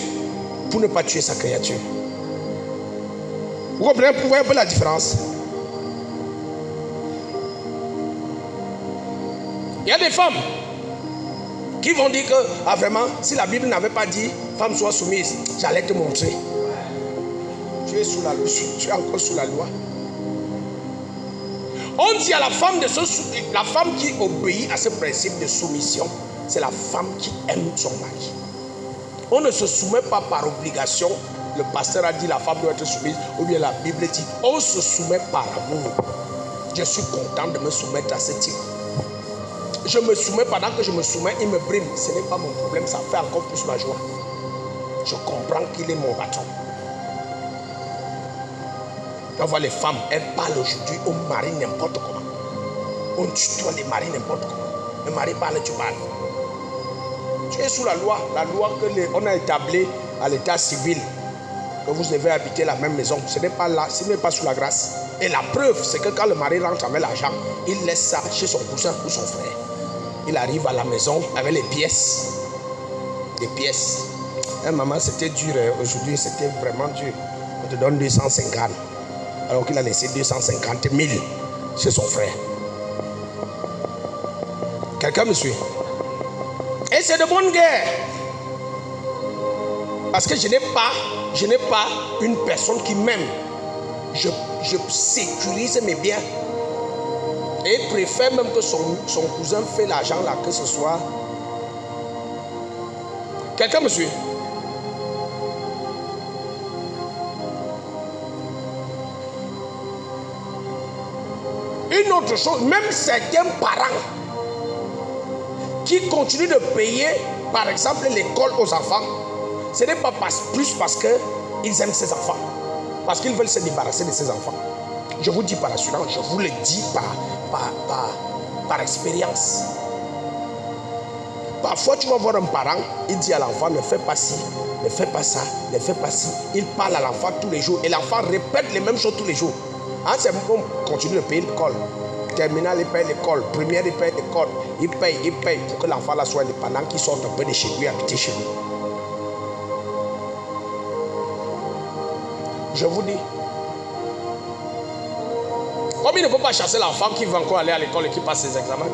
pour ne pas tuer sa créature. Vous comprenez, vous voyez un peu la différence? Il y a des femmes qui vont dire que, ah vraiment, si la Bible n'avait pas dit, femme soit soumise, j'allais te montrer. Tu es sous la loi, tu es encore sous la loi. On dit à la femme la femme qui obéit à ce principe de soumission, c'est la femme qui aime son mari. On ne se soumet pas par obligation. Le pasteur a dit la femme doit être soumise, ou bien la Bible dit on se soumet par amour. Je suis content de me soumettre à ce type. Je me soumets, pendant que je me soumets, il me brime. Ce n'est pas mon problème, ça fait encore plus ma joie. Je comprends qu'il est mon patron. On voit les femmes, elles parlent aujourd'hui au mari n'importe comment. On tutoie les maris n'importe comment. Le mari parle, tu parles. Tu es sous la loi que on a établie à l'état civil, que vous devez habiter la même maison. Ce n'est pas là, ce n'est pas sous la grâce. Et la preuve, c'est que quand le mari rentre avec l'argent, il laisse ça chez son cousin ou son frère. Il arrive à la maison avec les pièces. Les pièces. Maman, c'était dur. Aujourd'hui, c'était vraiment dur. On te donne 250. Alors qu'il a laissé 250 000 chez son frère. Quelqu'un me suit? Et c'est de bonne guerre. Parce que je n'ai pas une personne qui m'aime. Je sécurise mes biens. Et il préfère même que son cousin fait l'argent là, que ce soit. Quelqu'un me suit? Une autre chose, même certains parents qui continuent de payer, par exemple, l'école aux enfants, ce n'est pas plus parce qu'ils aiment ces enfants, parce qu'ils veulent se débarrasser de ces enfants. Je vous dis par assurance, je vous le dis par expérience. Parfois, tu vas voir un parent, il dit à l'enfant, ne fais pas ci, ne fais pas ça, ne fais pas ci. Il parle à l'enfant tous les jours et l'enfant répète les mêmes choses tous les jours. C'est bon, continue de payer l'école. Terminale, il paye l'école. Première, il paye l'école. Il paye pour que l'enfant là soit indépendant, qu'il sorte un peu de chez lui, habiter chez lui. Je vous dis, comme il ne peut pas chasser l'enfant qui va encore aller à l'école et qui passe ses examens,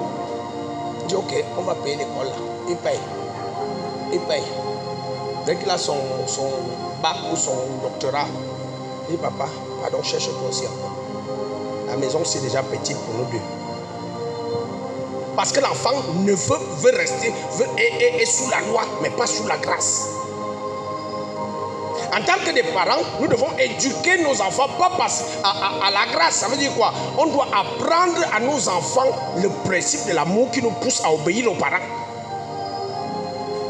il dit ok, on va payer l'école là. Il paye. Dès qu'il a son bac ou son doctorat, il dit papa, pardon, cherche-toi aussi encore. La maison c'est déjà petite pour nous deux. Parce que l'enfant ne veut rester est sous la loi, mais pas sous la grâce. En tant que des parents, nous devons éduquer nos enfants, pas à la grâce. Ça veut dire quoi? On doit apprendre à nos enfants le principe de l'amour qui nous pousse à obéir aux parents.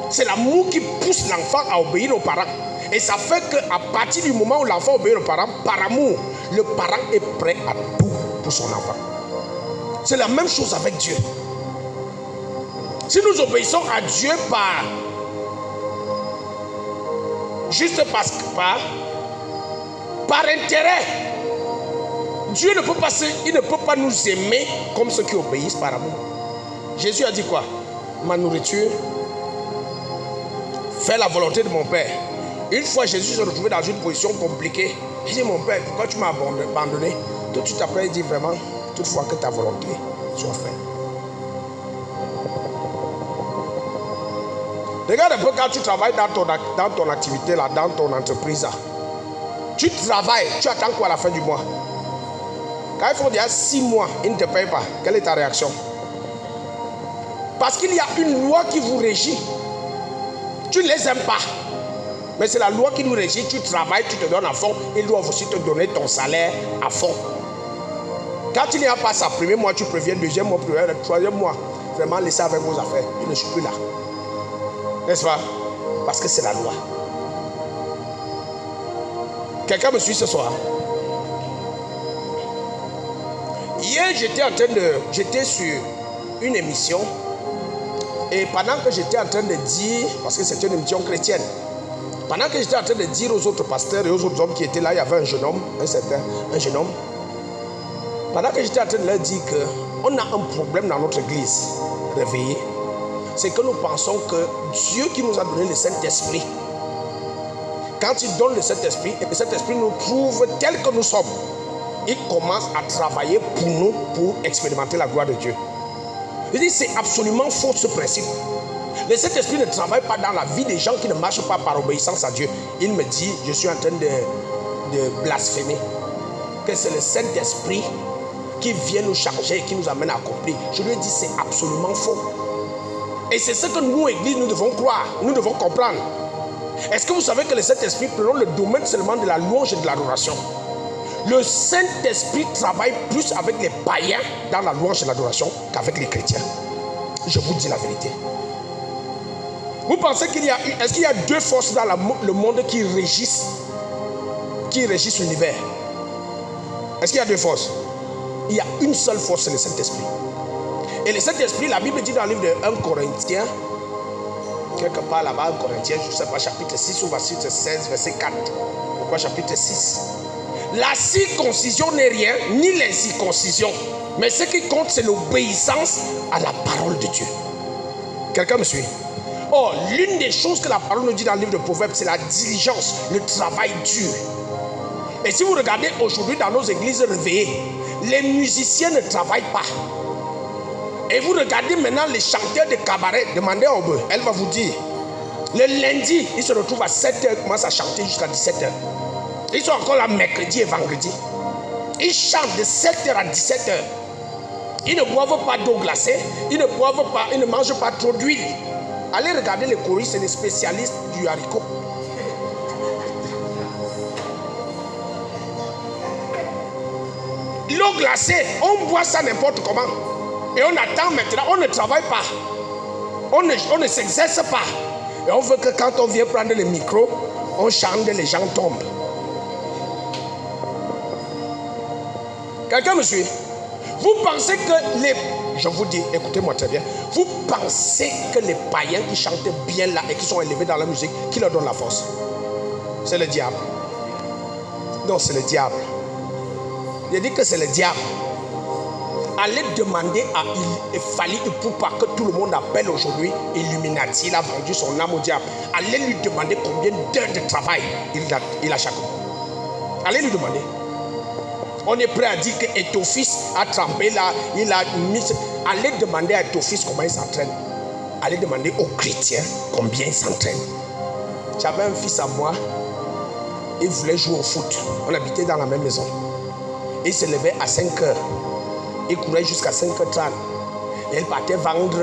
C'est l'amour qui pousse l'enfant à obéir aux parents. Et ça fait qu'à partir du moment où l'enfant obéit aux parents, par amour, le parent est prêt à tout pour son enfant. C'est la même chose avec Dieu. Si nous obéissons à Dieu juste par intérêt, Dieu ne peut pas nous aimer comme ceux qui obéissent par amour. Jésus a dit quoi? Ma nourriture, faire la volonté de mon Père. Une fois Jésus s'est retrouvé dans une position compliquée. Il dit, mon Père, pourquoi tu m'as abandonné? Tout de suite après, il dit vraiment, toutefois que ta volonté soit faite. Regarde un peu quand tu travailles dans ton activité, là, dans ton entreprise. Là. Tu travailles, tu attends quoi à la fin du mois? Quand il faut déjà 6 mois, ils ne te payent pas. Quelle est ta réaction? Parce qu'il y a une loi qui vous régit. Tu ne les aimes pas. Mais c'est la loi qui nous régit. Tu travailles, tu te donnes à fond. Ils doivent aussi te donner ton salaire à fond. Quand il n'y a pas ça, premier mois, tu préviens, deuxième mois, troisième mois. Vraiment, laissez avec vos affaires. Je ne suis plus là. N'est-ce pas? Parce que c'est la loi. Quelqu'un me suit ce soir? Hier, j'étais sur une émission. Et pendant que j'étais en train de dire, parce que c'était une émission chrétienne, pendant que j'étais en train de dire aux autres pasteurs et aux autres hommes qui étaient là, il y avait un jeune homme, un jeune homme. Pendant que j'étais en train de leur dire qu'on a un problème dans notre église, réveillée, c'est que nous pensons que Dieu qui nous a donné le Saint-Esprit, quand il donne le Saint-Esprit, et le Saint-Esprit nous trouve tels que nous sommes, il commence à travailler pour nous, pour expérimenter la gloire de Dieu. Je dis, c'est absolument faux ce principe. Le Saint-Esprit ne travaille pas dans la vie des gens qui ne marchent pas par obéissance à Dieu. Il me dit, je suis en train de blasphémer, que c'est le Saint-Esprit qui vient nous charger et qui nous amène à accomplir. Je lui ai dit, c'est absolument faux. Et c'est ce que nous, Église, nous devons croire, nous devons comprendre. Est-ce que vous savez que le Saint-Esprit prend le domaine seulement de la louange et de l'adoration? Le Saint-Esprit travaille plus avec les païens dans la louange et l'adoration qu'avec les chrétiens. Je vous dis la vérité. Vous pensez est-ce qu'il y a deux forces dans le monde qui régissent l'univers? Est-ce qu'il y a deux forces? Il y a une seule force, c'est le Saint-Esprit. Et le Saint-Esprit, la Bible dit dans le livre de 1 Corinthiens, quelque part là-bas, 1 Corinthiens, je ne sais pas, chapitre 6 ou chapitre 16, verset 4. Pourquoi chapitre 6? La circoncision n'est rien, ni l'incirconcision. Mais ce qui compte, c'est l'obéissance à la parole de Dieu. Quelqu'un me suit? Or, l'une des choses que la parole nous dit dans le livre de Proverbes, c'est la diligence, le travail dur. Et si vous regardez aujourd'hui dans nos églises réveillées, les musiciens ne travaillent pas. Et vous regardez maintenant les chanteurs de cabaret, demandez à Aube, elle va vous dire. Le lundi, ils se retrouvent à 7h, ils commencent à chanter jusqu'à 17h. Ils sont encore là mercredi et vendredi. Ils chantent de 7h à 17h. Ils ne boivent pas d'eau glacée, ils ne mangent pas trop d'huile. Allez regarder les choristes et les spécialistes du haricot. L'eau glacée, on boit ça n'importe comment. Et on attend maintenant, on ne travaille pas. On ne s'exerce pas. Et on veut que quand on vient prendre le micro, on chante et les gens tombent. Quelqu'un me suit? Vous pensez que je vous dis, écoutez-moi très bien. Vous pensez que les païens qui chantent bien là et qui sont élevés dans la musique, qui leur donne la force? C'est le diable. Non, c'est le diable. Je dis que c'est le diable. Allez demander à Fali Ipupa que tout le monde appelle aujourd'hui Illuminati. Il a vendu son âme au diable. Allez lui demander combien d'heures de travail il a chaque mois. Allez lui demander. On est prêt à dire que Etophis a trempé là, il a mis. Allez demander à Etophis comment il s'entraîne. Allez demander aux chrétiens combien ils s'entraînent. J'avais un fils à moi, il voulait jouer au foot. On habitait dans la même maison. Il se levait à 5 heures. Il courait jusqu'à 5h30. Et il partait vendre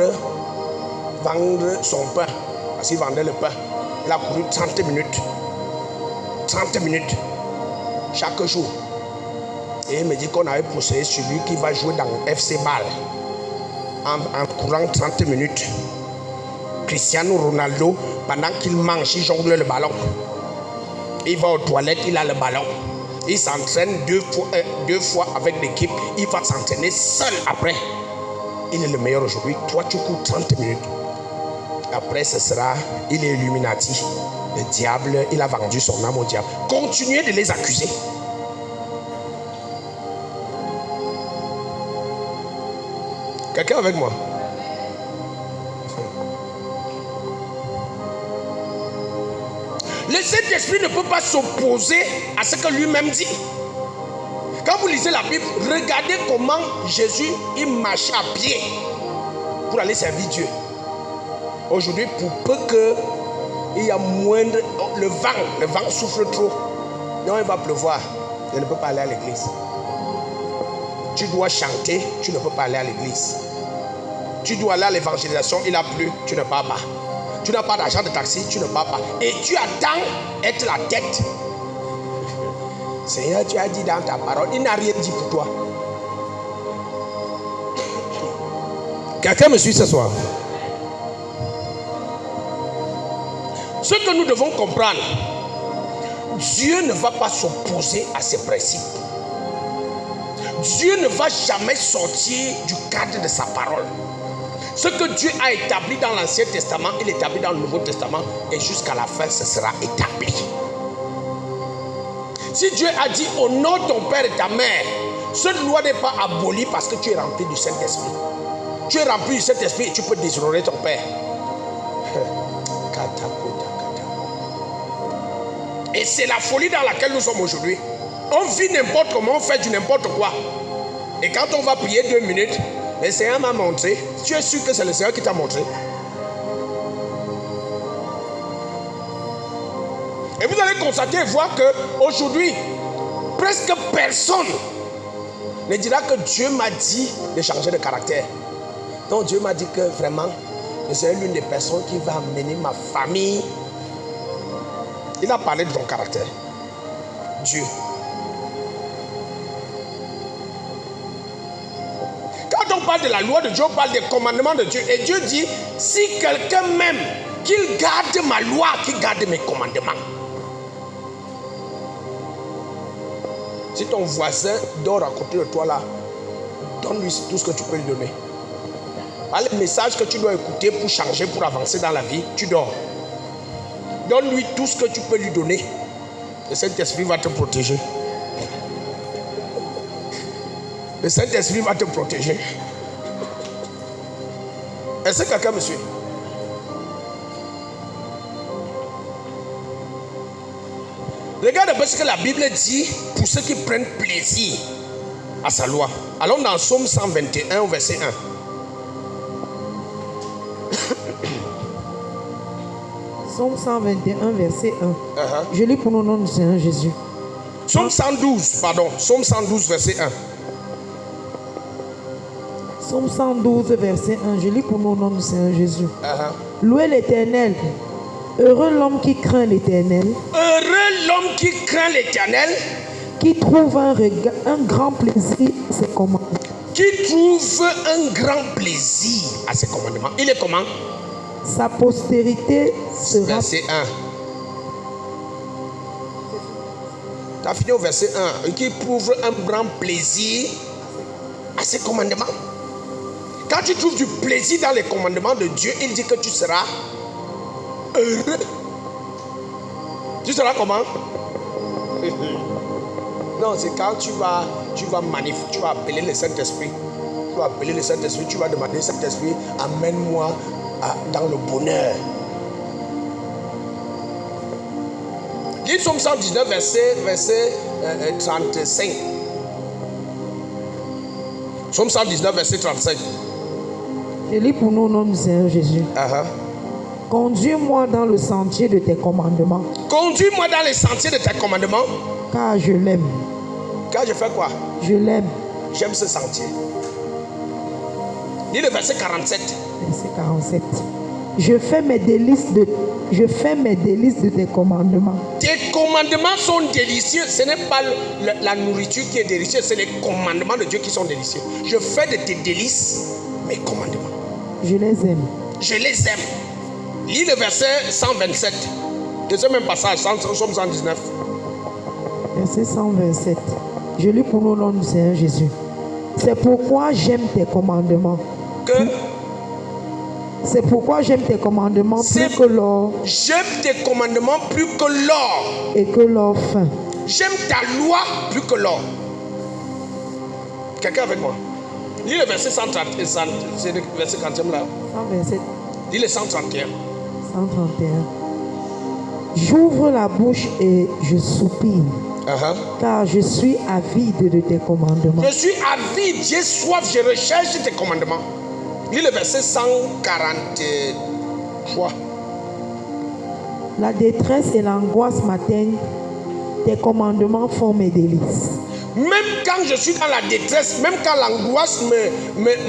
son pain. Parce qu'il vendait le pain. Il a couru 30 minutes. 30 minutes. Chaque jour. Et il me dit qu'on avait poussé celui qui va jouer dans FC Ball. En courant 30 minutes. Cristiano Ronaldo, pendant qu'il mange, il jongle le ballon. Il va aux toilettes, il a le ballon. Il s'entraîne deux fois avec l'équipe. Il va s'entraîner seul après. Il est le meilleur aujourd'hui. Toi, tu cours 30 minutes. Après, il est Illuminati. Le diable, il a vendu son âme au diable. Continuez de les accuser. Quelqu'un avec moi? Le Saint-Esprit ne peut pas s'opposer à ce que lui-même dit. Quand vous lisez la Bible, regardez comment Jésus il marchait à pied pour aller servir Dieu. Aujourd'hui, pour peu qu'il y a moindre... Le vent souffle trop. Non, il va pleuvoir. Il ne peut pas aller à l'église. Tu dois chanter, tu ne peux pas aller à l'église. Tu dois aller à l'évangélisation, il a plu, tu ne pars pas. Tu n'as pas d'argent de taxi, tu ne pars pas. Et tu attends être la tête. Seigneur, tu as dit dans ta parole, il n'a rien dit pour toi. Quelqu'un me suit ce soir? Ce que nous devons comprendre, Dieu ne va pas s'opposer à ses principes. Dieu ne va jamais sortir du cadre de sa parole. Ce que Dieu a établi dans l'Ancien Testament, il établit dans le Nouveau Testament et jusqu'à la fin, ce sera établi. Si Dieu a dit honore ton père et ta mère, cette loi n'est pas abolie parce que tu es rempli du Saint-Esprit. Tu es rempli du Saint-Esprit et tu peux déshonorer ton père. Et c'est la folie dans laquelle nous sommes aujourd'hui. On vit n'importe comment, on fait du n'importe quoi. Et quand on va prier 2 minutes, le Seigneur m'a montré. Tu es sûr que c'est le Seigneur qui t'a montré? Et vous allez constater et voir qu'aujourd'hui, presque personne ne dira que Dieu m'a dit de changer de caractère. Donc Dieu m'a dit que vraiment, c'est l'une des personnes qui va amener ma famille. Il a parlé de ton caractère. Dieu. Quand on parle de la loi de Dieu, on parle des commandements de Dieu. Et Dieu dit, si quelqu'un m'aime, qu'il garde ma loi, qu'il garde mes commandements. Si ton voisin dort à côté de toi là, donne-lui tout ce que tu peux lui donner. Par les messages que tu dois écouter pour changer, pour avancer dans la vie, tu dors. Donne-lui tout ce que tu peux lui donner. Le Saint-Esprit va te protéger. Le Saint-Esprit va te protéger. Est-ce que quelqu'un me suit? Regarde un peu ce que la Bible dit pour ceux qui prennent plaisir à sa loi. Allons dans Psaume 121, verset 1. Psaume 121, verset 1. Je lis pour le nom du Seigneur Jésus. Psaume 112, pardon. Psaume 112, verset 1. Psaume 112, verset 1. Je lis pour le nom du Seigneur Jésus. Louez l'Éternel. Heureux l'homme qui craint l'Éternel. Heureux l'homme qui craint l'Éternel. Qui trouve un grand plaisir à ses commandements. Qui trouve un grand plaisir à ses commandements. Il est comment? Sa postérité sera... Verset 1. Tu as fini au verset 1. Qui trouve un grand plaisir à ses commandements. Quand tu trouves du plaisir dans les commandements de Dieu, il dit que tu seras heureux. Tu seras comment? Non, c'est quand tu vas appeler le Saint-Esprit. Tu vas appeler le Saint-Esprit, tu vas demander, Saint-Esprit, amène-moi dans le bonheur. Lis Psaume 119, verset 35. Psaume 119, verset 35. Je lis pour nous au nom du Seigneur Jésus. Conduis-moi dans le sentier de tes commandements. Conduis-moi dans les sentiers de tes commandements. Car je l'aime. Car je fais quoi? Je l'aime. J'aime ce sentier. Lis le verset 47. Verset 47. Je fais mes délices de tes commandements. Tes commandements sont délicieux. Ce n'est pas la nourriture qui est délicieuse, c'est les commandements de Dieu qui sont délicieux. Je fais de tes délices mes commandements. Je les aime. Je les aime. Lis le verset 127. De ce même passage, Psaume 119. Verset 127. Je lis pour nous au nom du Seigneur Jésus. C'est pourquoi j'aime tes commandements. C'est pourquoi j'aime tes commandements plus que l'or. J'aime tes commandements plus que l'or. Et que l'or fin. J'aime ta loi plus que l'or. Quelqu'un avec moi? Lis le verset 130, c'est le verset 40 là. 127. Lis le 131. 131. J'ouvre la bouche et je soupire, car je suis avide de tes commandements. Je suis avide, j'ai soif, je recherche tes commandements. Lis le verset 143. La détresse et l'angoisse m'atteignent, tes commandements font mes délices. Même quand je suis dans la détresse, même quand l'angoisse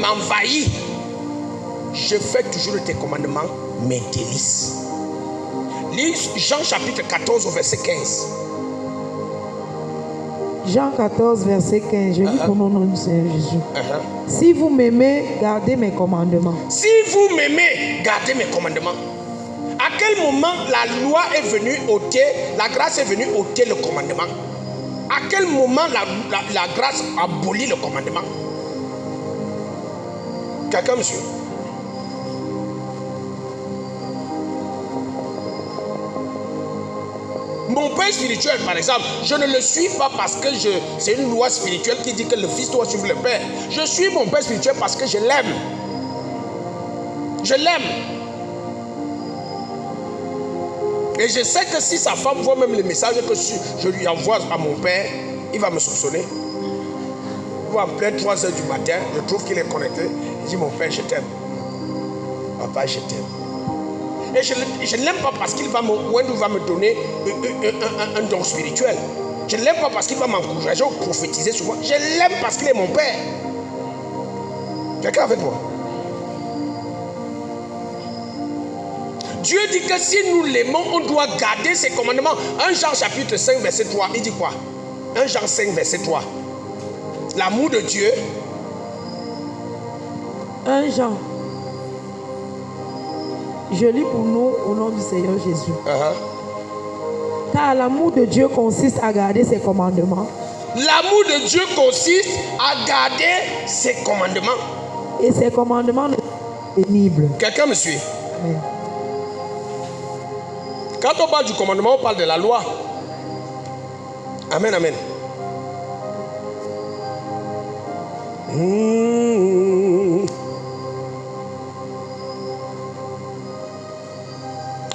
m'envahit, je fais toujours tes commandements mes délices. Lis Jean chapitre 14 au verset 15. Jean 14 verset 15, je lis pour mon nom du Seigneur Jésus. Si vous m'aimez, gardez mes commandements. Si vous m'aimez, gardez mes commandements. À quel moment la loi est venue ôter, la grâce est venue ôter le commandement? À quel moment la grâce abolit le commandement? Quelqu'un, monsieur? Mon père spirituel, par exemple, je ne le suis pas parce que c'est une loi spirituelle qui dit que le fils doit suivre le père. Je suis mon père spirituel parce que je l'aime. Je l'aime. Et je sais que si sa femme voit même les messages que je lui envoie à mon père, il va me soupçonner. Il va appeler 3 heures du matin, je trouve qu'il est connecté. Il dit, mon père, je t'aime. Papa, je t'aime. Et je ne l'aime pas parce qu'il va me donner un don spirituel. Je ne l'aime pas parce qu'il va m'encourager ou prophétiser sur moi. Je l'aime parce qu'il est mon père. Quelqu'un avec moi? Dieu dit que si nous l'aimons, on doit garder ses commandements. 1 Jean chapitre 5 verset 3, il dit quoi? 1 Jean 5 verset 3. L'amour de Dieu. 1 Jean. Je lis pour nous au nom du Seigneur Jésus. Car l'amour de Dieu consiste à garder ses commandements. L'amour de Dieu consiste à garder ses commandements. Et ses commandements ne sont pas pénibles. Quelqu'un me suit? Amen. Quand on parle du commandement, on parle de la loi. Amen, amen.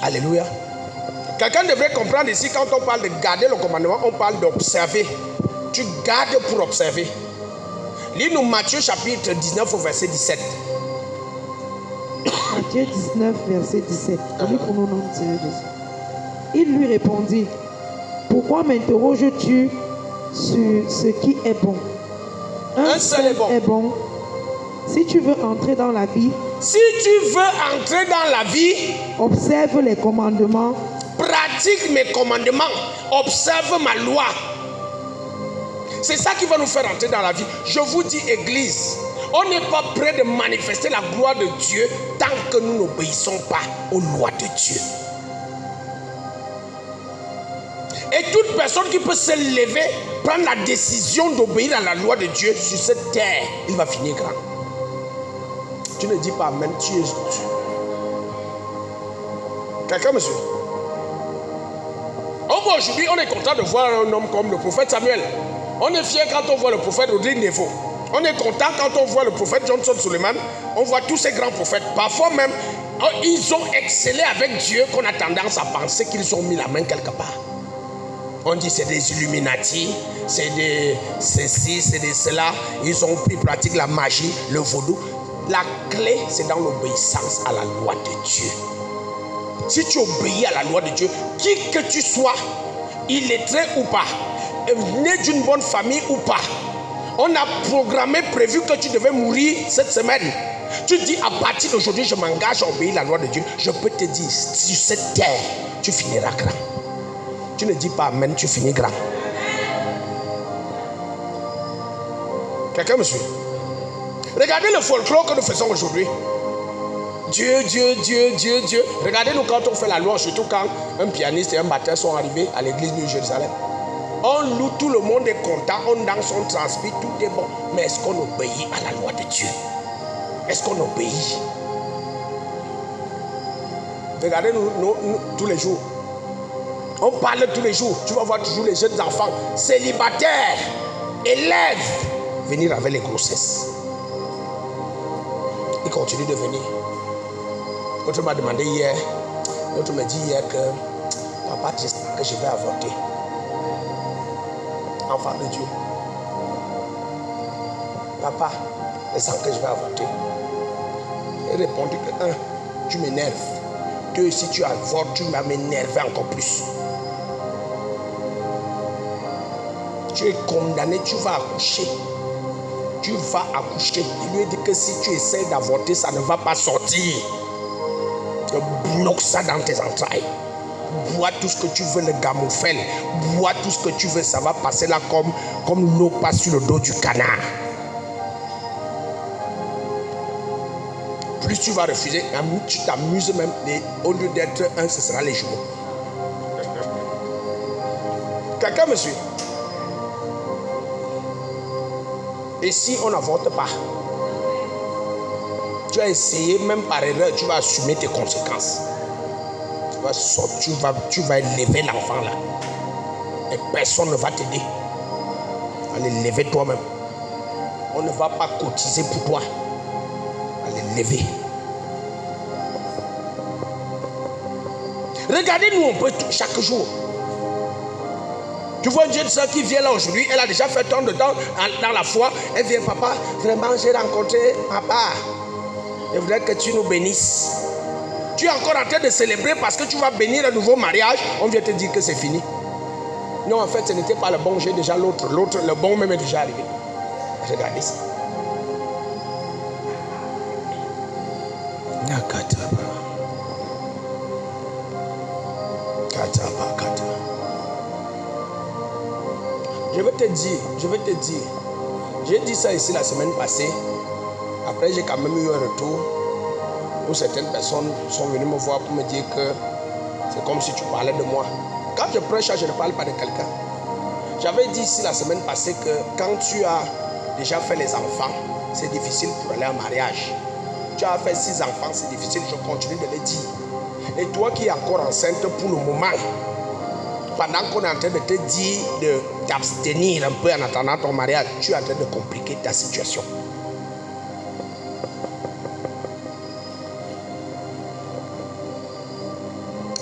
Alléluia. Quelqu'un devrait comprendre ici, quand on parle de garder le commandement, on parle d'observer. Tu gardes pour observer. Lis-nous Matthieu chapitre 19 au verset 17. Matthieu 19 verset 17. Lis pour nous, nom du Seigneur Jésus. Il lui répondit, pourquoi m'interroges-tu sur ce qui est bon? Un seul est bon. Si tu veux entrer dans la vie, observe les commandements, pratique mes commandements, observe ma loi. C'est ça qui va nous faire entrer dans la vie. Je vous dis, Église, on n'est pas prêt de manifester la gloire de Dieu tant que nous n'obéissons pas aux lois de Dieu. Et toute personne qui peut se lever, prendre la décision d'obéir à la loi de Dieu sur cette terre, il va finir grand. Tu ne dis pas amen, tu es... Quelqu'un, monsieur? Aujourd'hui, on est content de voir un homme comme le prophète Samuel. On est fier quand on voit le prophète Rodrigue Nevo. On est content quand on voit le prophète Johnson Suleiman. On voit tous ces grands prophètes. Parfois même, ils ont excellé avec Dieu qu'on a tendance à penser qu'ils ont mis la main quelque part. On dit c'est des Illuminati, c'est des ceci, c'est des cela. Ils pratiquent la magie, le vaudou. La clé, c'est dans l'obéissance à la loi de Dieu. Si tu obéis à la loi de Dieu, qui que tu sois, illettré ou pas, né d'une bonne famille ou pas, on a prévu que tu devais mourir cette semaine. Tu dis à partir d'aujourd'hui, je m'engage à obéir à la loi de Dieu. Je peux te dire, sur cette terre, tu finiras grand. Tu ne dis pas amen, tu finis grand. Quelqu'un me suit? Regardez le folklore que nous faisons aujourd'hui. Dieu, Dieu, Dieu, Dieu, Dieu. Regardez-nous quand on fait la louange, surtout quand un pianiste et un batteur sont arrivés à l'église de Jérusalem. On loue, tout le monde est content, on danse, on transpire, tout est bon. Mais est-ce qu'on obéit à la loi de Dieu? Est-ce qu'on obéit? Regardez-nous tous les jours. On parle tous les jours. Tu vas voir toujours les jeunes enfants célibataires, élèves, venir avec les grossesses. continue de venir. L'autre m'a demandé hier, l'autre m'a dit hier que papa, j'espère que je vais avorter. Enfant de Dieu. Papa, je sens que je vais avorter. Il répondit que 1, tu m'énerves. 2, si tu avortes, tu vas m'énerver encore plus. Tu es condamné, tu vas accoucher. Tu vas accoucher. Il lui dit que si tu essaies d'avorter, ça ne va pas sortir. Tu bloques ça dans tes entrailles. Bois tout ce que tu veux, le gamophène. Bois tout ce que tu veux, ça va passer là comme l'eau passe sur le dos du canard. Plus tu vas refuser, tu t'amuses même. Et au lieu d'être un, ce sera les jumeaux. Quelqu'un me suit? Et si on n'avorte pas, tu as essayé, même par erreur, tu vas assumer tes conséquences. Tu vas élever l'enfant là. Et personne ne va t'aider. À l'élever toi-même. On ne va pas cotiser pour toi. À l'élever. Regardez-nous un peu chaque jour. Tu vois une jeune soeur qui vient là aujourd'hui, elle a déjà fait tant de temps dans la foi. Elle vient, papa, vraiment j'ai rencontré papa. Je voudrais que tu nous bénisses. Tu es encore en train de célébrer parce que tu vas bénir un nouveau mariage. On vient te dire que c'est fini. Non, en fait, ce n'était pas le bon, j'ai déjà l'autre. L'autre, le bon même est déjà arrivé. Regardez ça. Je vais te dire. J'ai dit ça ici la semaine passée. Après, j'ai quand même eu un retour où certaines personnes sont venues me voir pour me dire que c'est comme si tu parlais de moi. Quand je prêche, je ne parle pas de quelqu'un. J'avais dit ici la semaine passée que quand tu as déjà fait les enfants, c'est difficile pour aller en mariage. Tu as fait 6 enfants, c'est difficile, je continue de le dire. Et toi qui es encore enceinte pour le moment, pendant qu'on est en train de te dire d'abstenir un peu en attendant ton mariage, tu es en train de compliquer ta situation.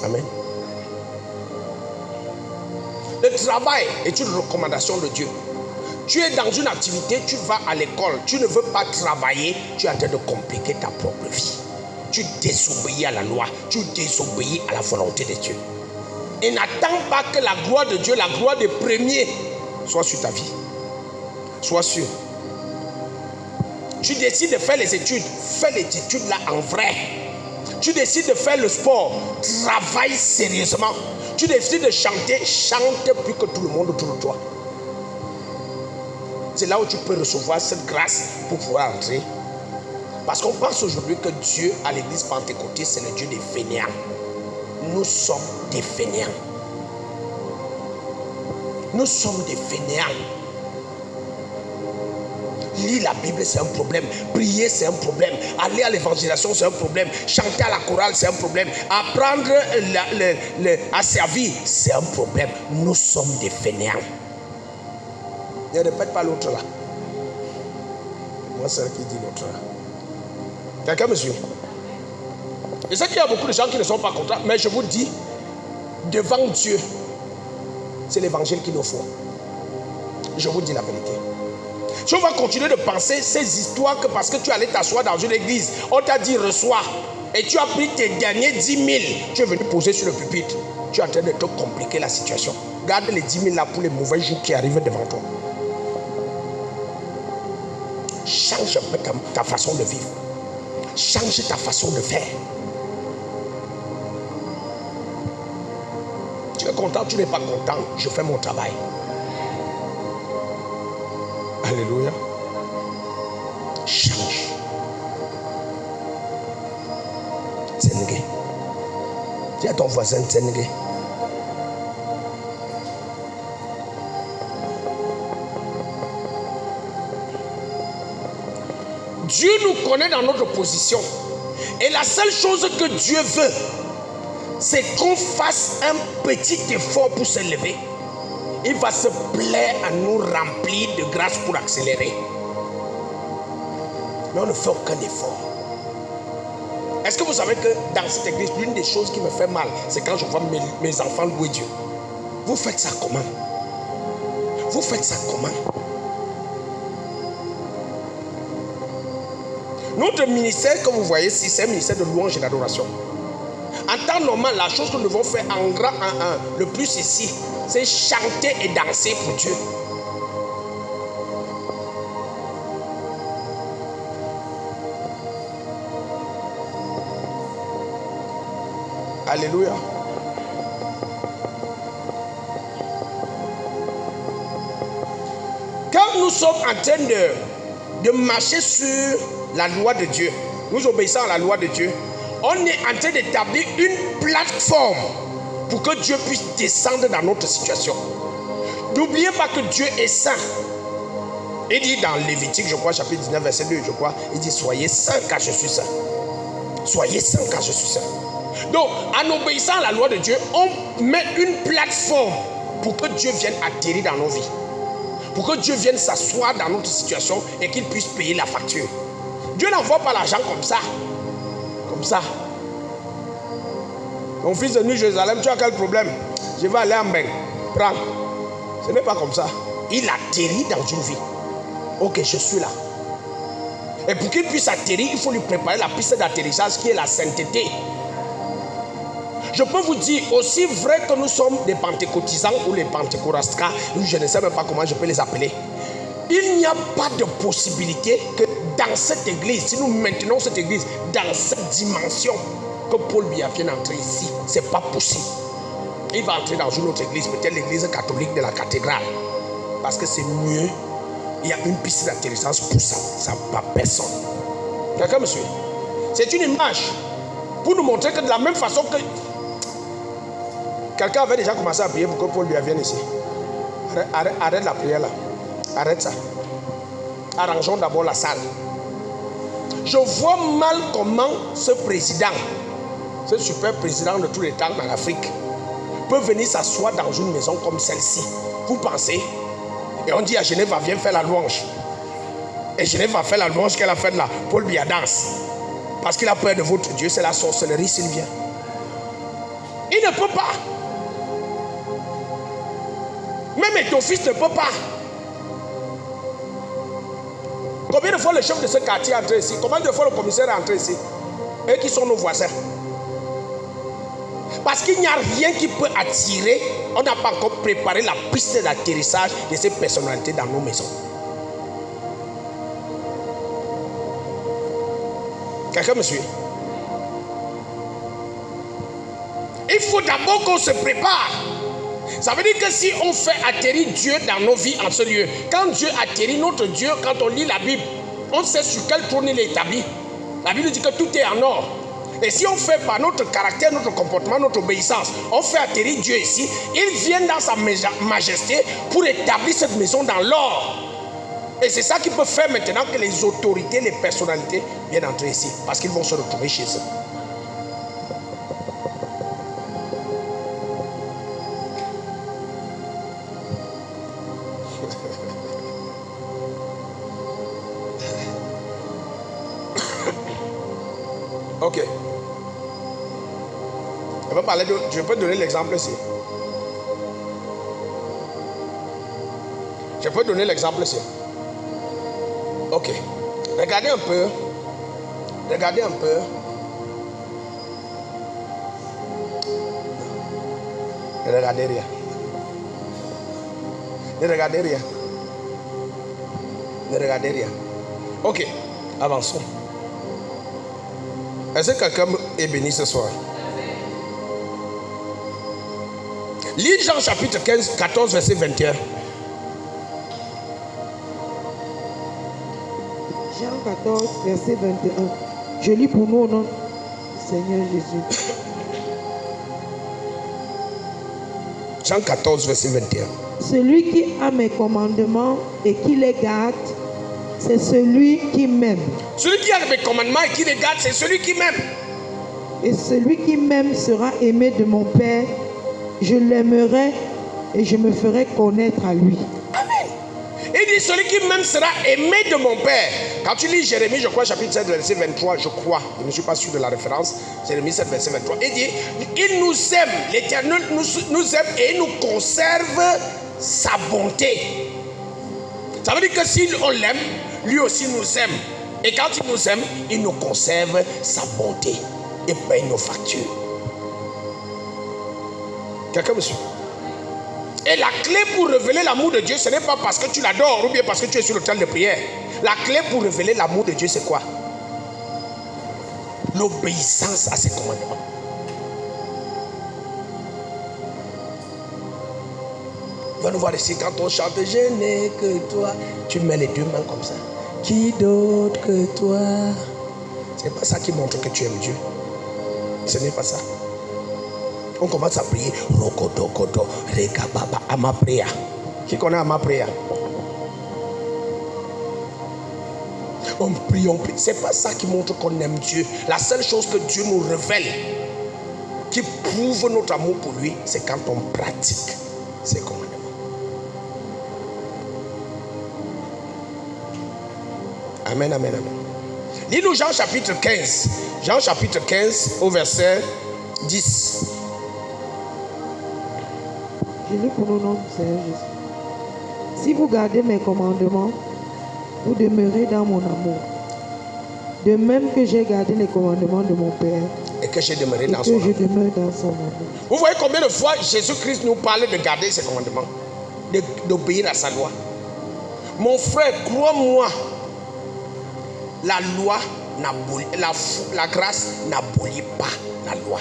Amen. Le travail est une recommandation de Dieu. Tu es dans une activité, tu vas à l'école, tu ne veux pas travailler, tu es en train de compliquer ta propre vie. Tu désobéis à la loi, tu désobéis à la volonté de Dieu. Et n'attends pas que la gloire de Dieu, la gloire des premiers, soit sur ta vie. Sois sûr. Tu décides de faire les études, fais les études là en vrai. Tu décides de faire le sport, travaille sérieusement. Tu décides de chanter, chante plus que tout le monde autour de toi. C'est là où tu peux recevoir cette grâce pour pouvoir entrer. Parce qu'on pense aujourd'hui que Dieu, à l'église pentecôtiste, c'est le Dieu des fainéants. Nous sommes des fainéants. Nous sommes des fainéants. Lire la Bible, c'est un problème. Prier, c'est un problème. Aller à l'évangélisation, c'est un problème. Chanter à la chorale, c'est un problème. Apprendre à servir, c'est un problème. Nous sommes des fainéants. Ne répète pas l'autre là. Moi, c'est elle qui dit l'autre là. Quelqu'un me suit? Je sais qu'il y a beaucoup de gens qui ne sont pas contents, mais je vous dis, devant Dieu, c'est l'évangile qu'il nous faut. Je vous dis la vérité. Si on va continuer de penser ces histoires que parce que tu allais t'asseoir dans une église, on t'a dit reçois, et tu as pris tes derniers 10 000, tu es venu poser sur le pupitre, tu es en train de te compliquer la situation. Garde les 10 000 là pour les mauvais jours qui arrivent devant toi. Change un peu ta façon de vivre. Change ta façon de faire. Tu es content, tu n'es pas content, je fais mon travail. Alléluia. Change. Zengue. Dis à ton voisin Zengue. Dieu nous connaît dans notre position. Et la seule chose que Dieu veut, c'est qu'on fasse un petit effort pour se lever. Il va se plaire à nous remplir de grâce pour accélérer. Mais on ne fait aucun effort. Est-ce que vous savez que dans cette église, l'une des choses qui me fait mal, c'est quand je vois mes enfants louer Dieu. Vous faites ça comment? Vous faites ça comment? Notre ministère, comme vous voyez, c'est un ministère de louange et d'adoration. En temps normal, la chose que nous devons faire en grand, le plus ici, c'est chanter et danser pour Dieu. Alléluia. Quand nous sommes en train de marcher sur la loi de Dieu, nous obéissons à la loi de Dieu, on est en train d'établir une plateforme pour que Dieu puisse descendre dans notre situation. N'oubliez pas que Dieu est saint. Il dit dans Lévitique, je crois, chapitre 19, verset 2, je crois, il dit, soyez saints car je suis saint. Soyez saints car je suis saint. Donc, en obéissant à la loi de Dieu, on met une plateforme pour que Dieu vienne atterrir dans nos vies. Pour que Dieu vienne s'asseoir dans notre situation et qu'il puisse payer la facture. Dieu n'envoie pas l'argent comme ça. Comme ça. Mon fils de New Jérusalem, tu as quel problème? Je vais aller en bain. Prends. Ce n'est pas comme ça. Il atterrit dans une vie. Ok, je suis là. Et pour qu'il puisse atterrir, il faut lui préparer la piste d'atterrissage qui est la sainteté. Je peux vous dire, aussi vrai que nous sommes des pentecôtisants ou les pentecôrastas, je ne sais même pas comment je peux les appeler, il n'y a pas de possibilité que dans cette église, si nous maintenons cette église dans cette dimension, que Paul Biya vienne entrer ici. Ce n'est pas possible. Il va entrer dans une autre église, peut-être l'église catholique de la cathédrale, parce que c'est mieux. Il y a une piste d'atterrissage pour ça. Ça ne va personne. Quelqu'un me suit? C'est une image pour nous montrer que de la même façon que quelqu'un avait déjà commencé à prier pour que Paul Biya vienne ici. Arrête la prière là. Arrête ça. Arrangeons d'abord la salle. Je vois mal comment ce président, ce super président de tous les temps dans l'Afrique, peut venir s'asseoir dans une maison comme celle-ci. Vous pensez? Et on dit à Genève, viens faire la louange. Et Genève va faire la louange qu'elle a faite là. Paul Biya danse. Parce qu'il a peur de votre Dieu, c'est la sorcellerie s'il vient. Il ne peut pas. Même ton fils ne peut pas. Combien de fois le chef de ce quartier est entré ici? Combien de fois le commissaire est entré ici? Et qui sont nos voisins? Parce qu'il n'y a rien qui peut attirer. On n'a pas encore préparé la piste d'atterrissage de ces personnalités dans nos maisons. Quelqu'un me suit? Il faut d'abord qu'on se prépare. Ça veut dire que si on fait atterrir Dieu dans nos vies en ce lieu, quand Dieu atterrit notre Dieu, quand on lit la Bible, on sait sur quel trône il est établi. La Bible dit que tout est en or. Et si on fait par notre caractère, notre comportement, notre obéissance, on fait atterrir Dieu ici, il vient dans sa majesté pour établir cette maison dans l'or. Et c'est ça qui peut faire maintenant que les autorités, les personnalités viennent entrer ici, parce qu'ils vont se retrouver chez eux. Ok. Je peux donner l'exemple ici. Je peux donner l'exemple ici. Ok. Regardez un peu. Regardez un peu. Ne regardez rien. Ne regardez rien. Ne regardez rien. Ok. Avançons. Est-ce que quelqu'un est béni ce soir? Lis Jean chapitre 14, verset 21. Jean 14, verset 21. Je lis pour nous au nom du Seigneur Jésus. Jean 14, verset 21. Celui qui a mes commandements et qui les garde, c'est celui qui m'aime. Celui qui a mes commandements et qui les garde, c'est celui qui m'aime. Et celui qui m'aime sera aimé de mon Père. Je l'aimerai et je me ferai connaître à lui. Amen. Il dit, celui qui m'aime sera aimé de mon Père. Quand tu lis Jérémie, je crois, chapitre 7, verset 23, je crois, je ne suis pas sûr de la référence, Jérémie 7, verset 23, il dit, il nous aime, l'Éternel nous aime et il nous conserve sa bonté. Ça veut dire que si on l'aime, lui aussi nous aime. Et quand il nous aime, il nous conserve sa bonté et paye nos factures. Quelqu'un me suit? Et la clé pour révéler l'amour de Dieu, ce n'est pas parce que tu l'adores ou bien parce que tu es sur l'autel de prière. La clé pour révéler l'amour de Dieu, c'est quoi? L'obéissance à ses commandements. Va nous voir ici quand on chante, je n'ai que toi. Tu mets les deux mains comme ça. Qui d'autre que toi? Ce n'est pas ça qui montre que tu aimes Dieu. Ce n'est pas ça. On commence à prier. Rokodokodo, Rekababa, Amaprea. Qui connaît Amaprea? On prie, on prie. C'est pas ça qui montre qu'on aime Dieu. La seule chose que Dieu nous révèle, qui prouve notre amour pour lui, c'est quand on pratique ses commandements. Amen, amen, amen. Lis-nous Jean chapitre 15. Jean chapitre 15 au verset 10. Je lis pour le nom du Seigneur Jésus. Si vous gardez mes commandements, vous demeurez dans mon amour. De même que j'ai gardé les commandements de mon Père. Et que j'ai demeuré dans son amour. Vous voyez combien de fois Jésus-Christ nous parle de garder ses commandements, d'obéir à sa loi. Mon frère, crois-moi, la loi n'abolit, la grâce n'abolit pas la loi.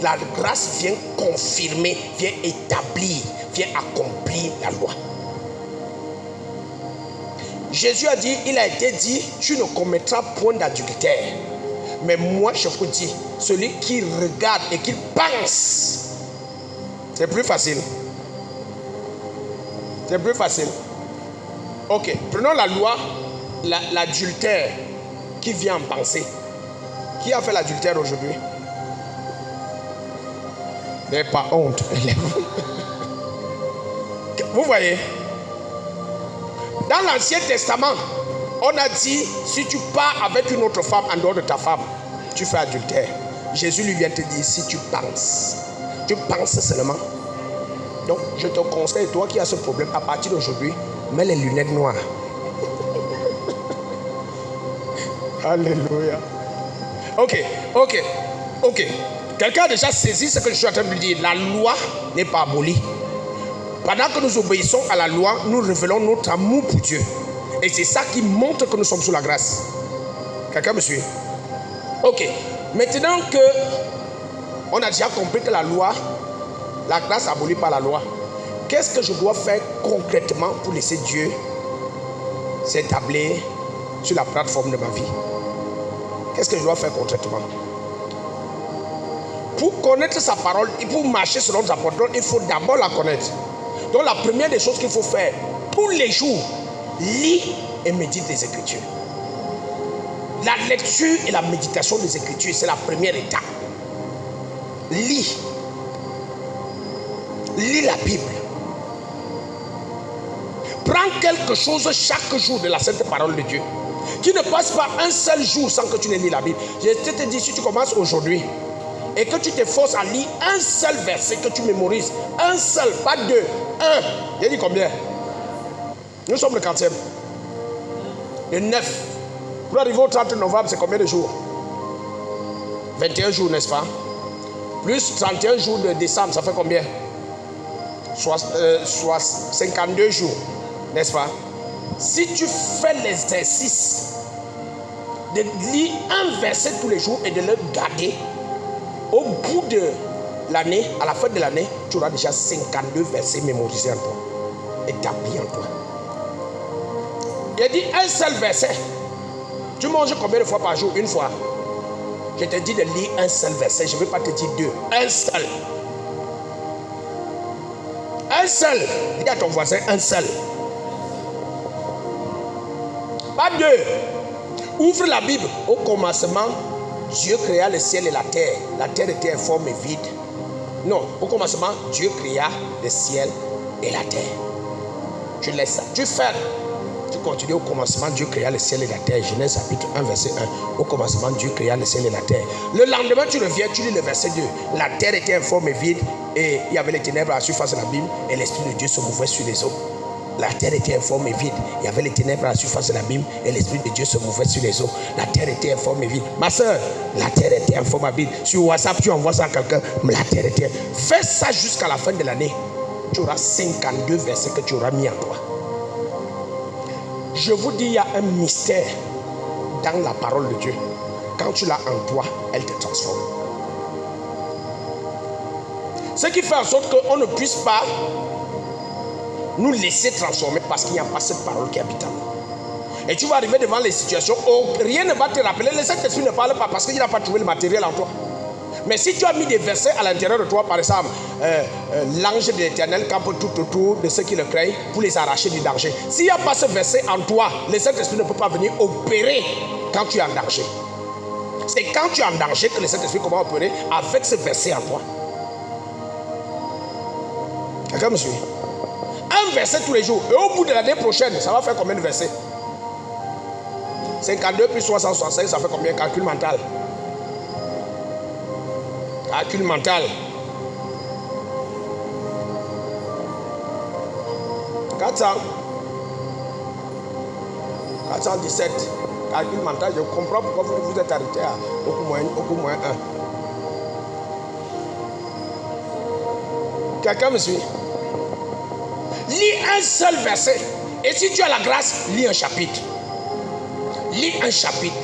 La grâce vient confirmer, vient établir, vient accomplir la loi. Jésus a dit, il a été dit, tu ne commettras point d'adultère. Mais moi je vous dis, celui qui regarde et qui pense, c'est plus facile. C'est plus facile. Ok, prenons la loi, l'adultère qui vient en pensée. Qui a fait l'adultère aujourd'hui? Mais pas honte. Vous voyez? Dans l'Ancien Testament, on a dit, si tu pars avec une autre femme en dehors de ta femme, tu fais adultère. Jésus lui vient te dire, si tu penses seulement. Donc, je te conseille, toi qui as ce problème, à partir d'aujourd'hui, mets les lunettes noires. Alléluia. Ok. Quelqu'un a déjà saisi ce que je suis en train de dire. La loi n'est pas abolie. Pendant que nous obéissons à la loi, nous révélons notre amour pour Dieu. Et c'est ça qui montre que nous sommes sous la grâce. Quelqu'un me suit? Ok. Maintenant que on a déjà compris que la loi, la grâce abolit pas la loi, qu'est-ce que je dois faire concrètement pour laisser Dieu s'établir sur la plateforme de ma vie? Qu'est-ce que je dois faire concrètement? Pour connaître sa parole et pour marcher selon sa parole, il faut d'abord la connaître. Donc la première des choses qu'il faut faire, tous les jours, lis et médite les Écritures. La lecture et la méditation des Écritures, c'est la première étape. Lis la Bible. Prends quelque chose chaque jour de la sainte parole de Dieu. Qui ne passe pas un seul jour sans que tu ne lis la Bible. Je te dis, si tu commences aujourd'hui et que tu t'efforces à lire un seul verset que tu mémorises, un seul, pas deux, un. J'ai dit combien? Nous sommes le 40e. Le 9. Pour arriver au 30 novembre, c'est combien de jours? 21 jours, n'est-ce pas? Plus 31 jours de décembre, ça fait combien? 52 jours, n'est-ce pas? Si tu fais l'exercice de lire un verset tous les jours et de le garder, au bout de l'année, à la fin de l'année, tu auras déjà 52 versets mémorisés en toi, établis en toi. Il a dit un seul verset. Tu manges combien de fois par jour? Une fois. Je te dis de lire un seul verset, je ne vais pas te dire deux. Un seul. Un seul. Dis à ton voisin, un seul. Pas deux. Ouvre la Bible. Au commencement, Dieu créa le ciel et la terre. La terre était informe et vide. Non, au commencement, Dieu créa le ciel et la terre. Tu laisses ça. Tu fermes. Tu continues. Au commencement, Dieu créa le ciel et la terre. Genèse chapitre 1, verset 1. Au commencement, Dieu créa le ciel et la terre. Le lendemain, tu reviens, tu lis le verset 2. La terre était informe et vide, et il y avait les ténèbres à la surface de l'abîme, et l'Esprit de Dieu se mouvait sur les eaux. La terre était informe et vide. Il y avait les ténèbres à la surface de l'abîme, et l'Esprit de Dieu se mouvait sur les eaux. La terre était informe et vide. Ma soeur, la terre était informe et vide. Sur WhatsApp, tu envoies ça à quelqu'un. La terre était. Fais ça jusqu'à la fin de l'année. Tu auras 52 versets que tu auras mis en toi. Je vous dis, il y a un mystère dans la parole de Dieu. Quand tu l'as en toi, elle te transforme. Ce qui fait en sorte qu'on ne puisse pas nous laisser transformer parce qu'il n'y a pas cette parole qui habite en nous. Et tu vas arriver devant les situations où rien ne va te rappeler. Le Saint-Esprit ne parle pas parce qu'il n'a pas trouvé le matériel en toi. Mais si tu as mis des versets à l'intérieur de toi, par exemple, l'ange de l'Éternel campe tout autour de ceux qui le craignent pour les arracher du danger. S'il n'y a pas ce verset en toi, le Saint-Esprit ne peut pas venir opérer quand tu es en danger. C'est quand tu es en danger que le Saint-Esprit commence à opérer avec ce verset en toi. Quelqu'un me suit? Un verset tous les jours. Et au bout de l'année prochaine, ça va faire combien de versets? 52 plus 365, ça fait combien? Calcul mental. Calcul mental. 417. Calcul mental, je comprends pourquoi vous vous êtes arrêté à beaucoup moins 1. Quelqu'un me suit? Lis un seul verset. Et si tu as la grâce, lis un chapitre. Lis un chapitre.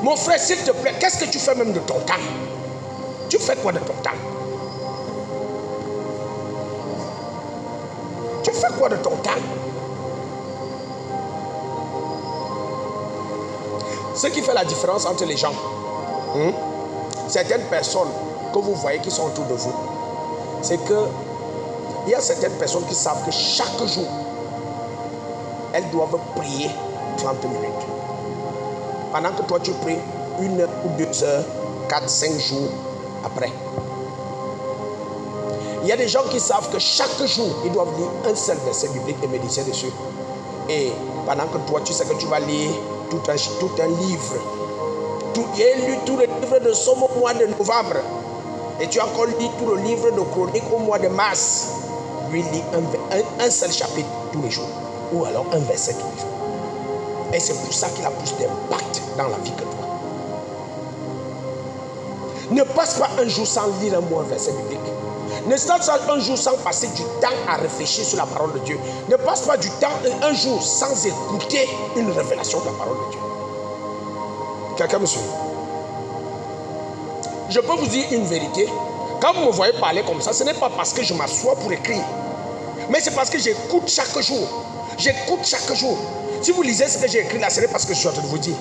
Mon frère, s'il te plaît, qu'est-ce que tu fais même de ton temps? Tu fais quoi de ton temps? Tu fais quoi de ton temps? Ce qui fait la différence entre les gens, certaines personnes que vous voyez qui sont autour de vous, c'est que il y a certaines personnes qui savent que chaque jour, elles doivent prier 30 minutes. Pendant que toi, tu pries 1 heure ou 2 heures, 4, 5 jours après. Il y a des gens qui savent que chaque jour, ils doivent lire un seul verset biblique et méditer dessus. Et pendant que toi, tu sais que tu vas lire tout un livre. J'ai lu tout le livre de Somme au mois de novembre. Et tu as encore lu tout le livre de Chronique au mois de mars. Lui lit un seul chapitre tous les jours. Ou alors un verset tous les jours. Et c'est pour ça qu'il a plus d'impact dans la vie que toi. Ne passe pas un jour sans lire un mot, un verset biblique. Ne passe pas un jour sans passer du temps à réfléchir sur la parole de Dieu. Ne passe pas du temps un jour sans écouter une révélation de la parole de Dieu. Quelqu'un me suit? Je peux vous dire une vérité. Quand vous me voyez parler comme ça, ce n'est pas parce que je m'assois pour écrire. Mais c'est parce que j'écoute chaque jour. J'écoute chaque jour. Si vous lisez ce que j'ai écrit là, ce n'est pas ce que je suis en train de vous dire.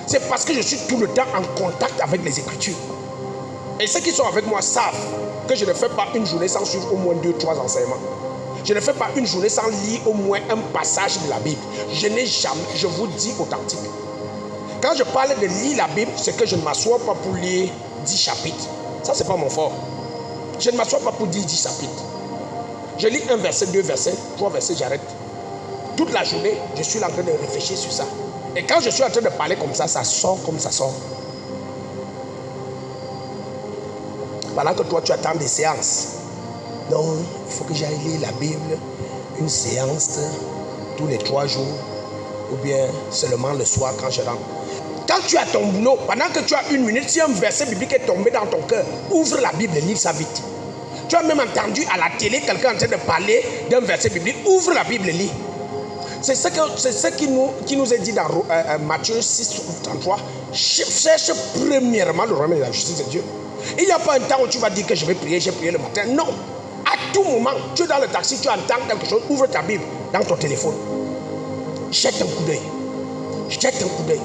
C'est parce que je suis tout le temps en contact avec les Écritures. Et ceux qui sont avec moi savent que je ne fais pas une journée sans suivre au moins 2-3 enseignements. Je ne fais pas une journée sans lire au moins un passage de la Bible. Je n'ai jamais, je vous dis authentique. Quand je parle de lire la Bible, c'est que je ne m'assois pas pour lire 10 chapitres. Ça, ce n'est pas mon fort. Je ne m'assois pas pour dire 10 chapitres. Je lis un verset, 2 versets, 3 versets, j'arrête. Toute la journée, je suis en train de réfléchir sur ça. Et quand je suis en train de parler comme ça sort comme ça sort. Pendant que toi, tu attends des séances. Non, il faut que j'aille lire la Bible, une séance tous les 3 jours, ou bien seulement le soir quand je rentre. Quand tu as ton boulot, pendant que tu as 1 minute, si un verset biblique est tombé dans ton cœur, ouvre la Bible et lis ça vite. Tu as même entendu à la télé quelqu'un en train de parler d'un verset biblique, ouvre la Bible et lis. C'est ce qui nous est dit dans Matthieu 6, 33. Cherche premièrement le royaume et la justice de Dieu. Il n'y a pas un temps où tu vas dire que je vais prier, j'ai prié le matin. Non. À tout moment, tu es dans le taxi, tu entends quelque chose, ouvre ta Bible dans ton téléphone. Jette un coup d'œil. Jette un coup d'œil.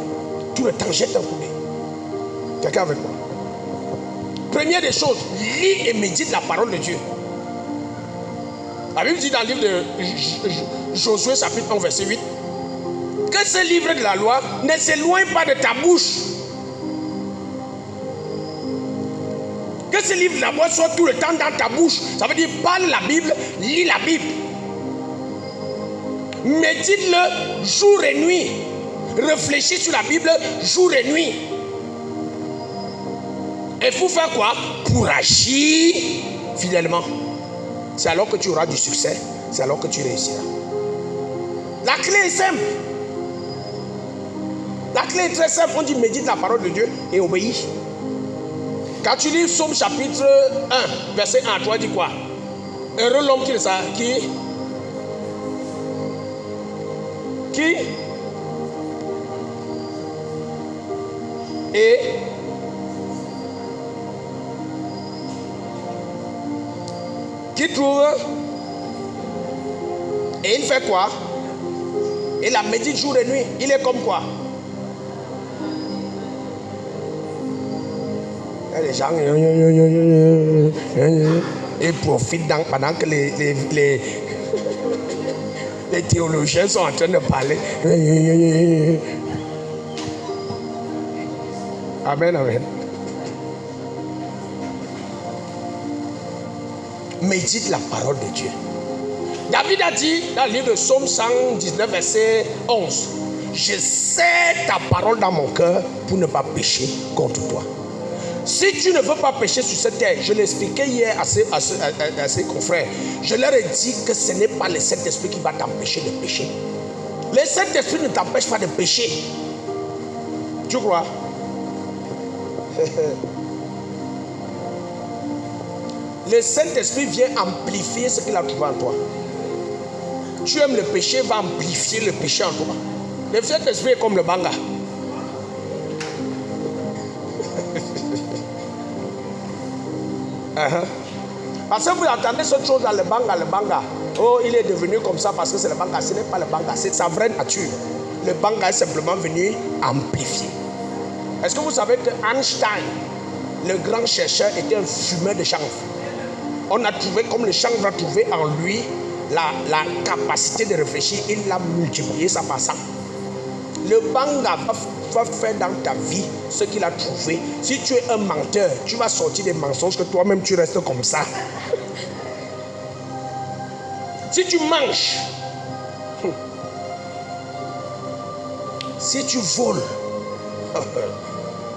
Tout le temps, jette un coup d'œil. Quelqu'un avec moi? Première des choses, lis et médite la parole de Dieu. La Bible dit dans le livre de Josué, chapitre 1, verset 8, que ce livre de la loi ne s'éloigne pas de ta bouche. Que ce livre de la loi soit tout le temps dans ta bouche. Ça veut dire, parle la Bible, lis la Bible. Médite-le jour et nuit. Réfléchis sur la Bible jour et nuit. Et il faut faire quoi? Pour agir fidèlement. C'est alors que tu auras du succès. C'est alors que tu réussiras. La clé est simple. La clé est très simple. On dit médite la parole de Dieu et obéis. Quand tu lis Psaume chapitre 1, verset 1 à 3, dit quoi? Heureux l'homme qui le sait. Qui? Et qui trouve? Et il fait quoi? Il la médite jour et nuit. Il est comme quoi? Les gens ils profitent pendant que les théologiens sont en train de parler. Amen, amen. Médite la parole de Dieu. David a dit dans le livre de Psaume 119, verset 11, je sais ta parole dans mon cœur pour ne pas pécher contre toi. Si tu ne veux pas pécher sur cette terre, je l'expliquais hier à ses confrères, je leur ai dit que ce n'est pas le Saint-Esprit qui va t'empêcher de pécher. Le Saint-Esprit ne t'empêche pas de pécher. Tu crois? Le Saint-Esprit vient amplifier ce qu'il a trouvé en toi. Tu aimes le péché, va amplifier le péché en toi. Le Saint-Esprit est comme le banga. Parce que vous entendez cette chose dans le banga. Oh, il est devenu comme ça parce que c'est le banga. Ce n'est pas le banga, c'est sa vraie nature. Le banga est simplement venu amplifier. Est-ce que vous savez que Einstein, le grand chercheur, était un fumeur de chanvre? On a trouvé, comme le chanvre a trouvé en lui la capacité de réfléchir, il l'a multiplié ça par ça. Le banga va faire dans ta vie ce qu'il a trouvé. Si tu es un menteur, tu vas sortir des mensonges que toi-même tu restes comme ça. Si tu manges, si tu voles,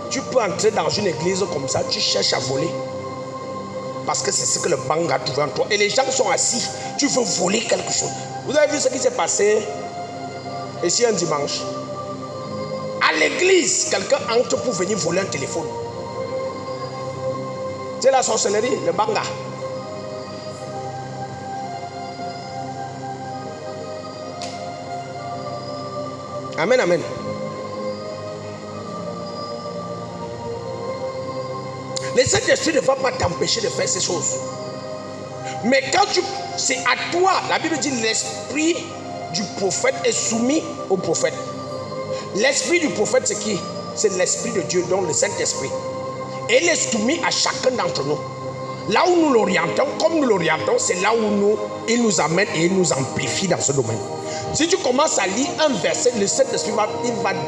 tu peux entrer dans une église comme ça, tu cherches à voler. Parce que c'est ce que le banga a trouvé en toi. Et les gens sont assis, tu veux voler quelque chose. Vous avez vu ce qui s'est passé ici un dimanche? À l'église, quelqu'un entre pour venir voler un téléphone. C'est la sorcellerie, le banga. Amen, amen. Le Saint-Esprit ne va pas t'empêcher de faire ces choses. Mais quand c'est à toi, la Bible dit l'esprit du prophète est soumis au prophète. L'esprit du prophète, c'est qui? C'est l'esprit de Dieu, donc le Saint-Esprit. Et il est soumis à chacun d'entre nous. Là où nous l'orientons, comme nous l'orientons, c'est là où il nous amène et il nous amplifie dans ce domaine. Si tu commences à lire un verset, le Saint-Esprit va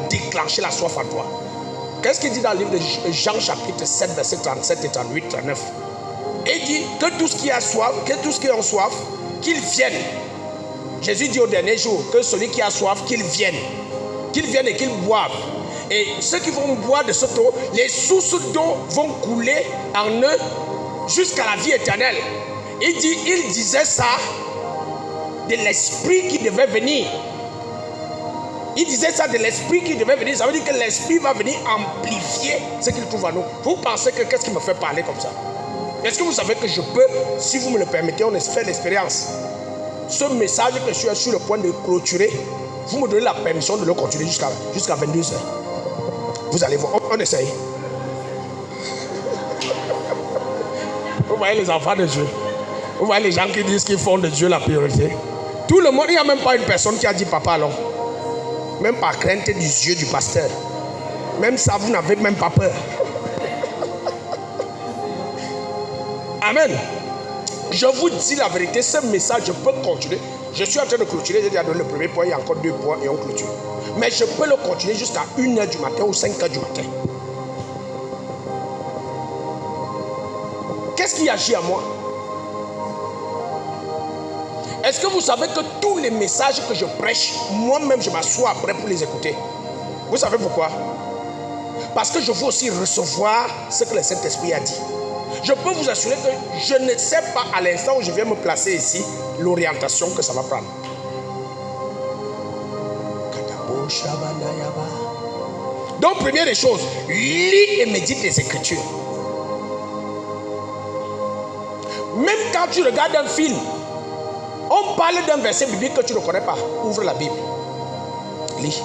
déclencher la soif en toi. Qu'est-ce qu'il dit dans le livre de Jean chapitre 7, verset 37 et 38, 39? Il dit que tout ce qui a soif, que tout ce qui a soif, qu'il vienne. Jésus dit au dernier jour que celui qui a soif, qu'il vienne et qu'il boive. Et ceux qui vont boire de cette eau, les sources d'eau vont couler en eux jusqu'à la vie éternelle. Il disait ça de l'esprit qui devait venir. Il disait ça de l'esprit qui devait venir. Ça veut dire que l'esprit va venir amplifier ce qu'il trouve en nous. Vous pensez que qu'est-ce qui me fait parler comme ça? Est-ce que vous savez que je peux, si vous me le permettez, on fait l'expérience. Ce message que je suis sur le point de clôturer, vous me donnez la permission de le continuer jusqu'à 22h. Vous allez voir, on essaye. Vous voyez les enfants de Dieu. Vous voyez les gens qui disent qu'ils font de Dieu la priorité. Tout le monde, il n'y a même pas une personne qui a dit papa alors. Même par crainte des yeux du pasteur. Même ça, vous n'avez même pas peur. Amen. Je vous dis la vérité, ce message, je peux continuer. Je suis en train de clôturer, j'ai déjà donné le premier point, il y a encore 2 points et on clôture. Mais je peux le continuer jusqu'à 1h du matin ou 5h du matin. Qu'est-ce qui agit à moi? Est-ce que vous savez que tous les messages que je prêche, moi-même je m'assois après pour les écouter? Vous savez pourquoi? Parce que je veux aussi recevoir ce que le Saint-Esprit a dit. Je peux vous assurer que je ne sais pas à l'instant où je viens me placer ici l'orientation que ça va prendre. Donc, première des choses, lis et médite les Écritures. Même quand tu regardes un film, on parle d'un verset biblique que tu ne connais pas. Ouvre la Bible. Lis.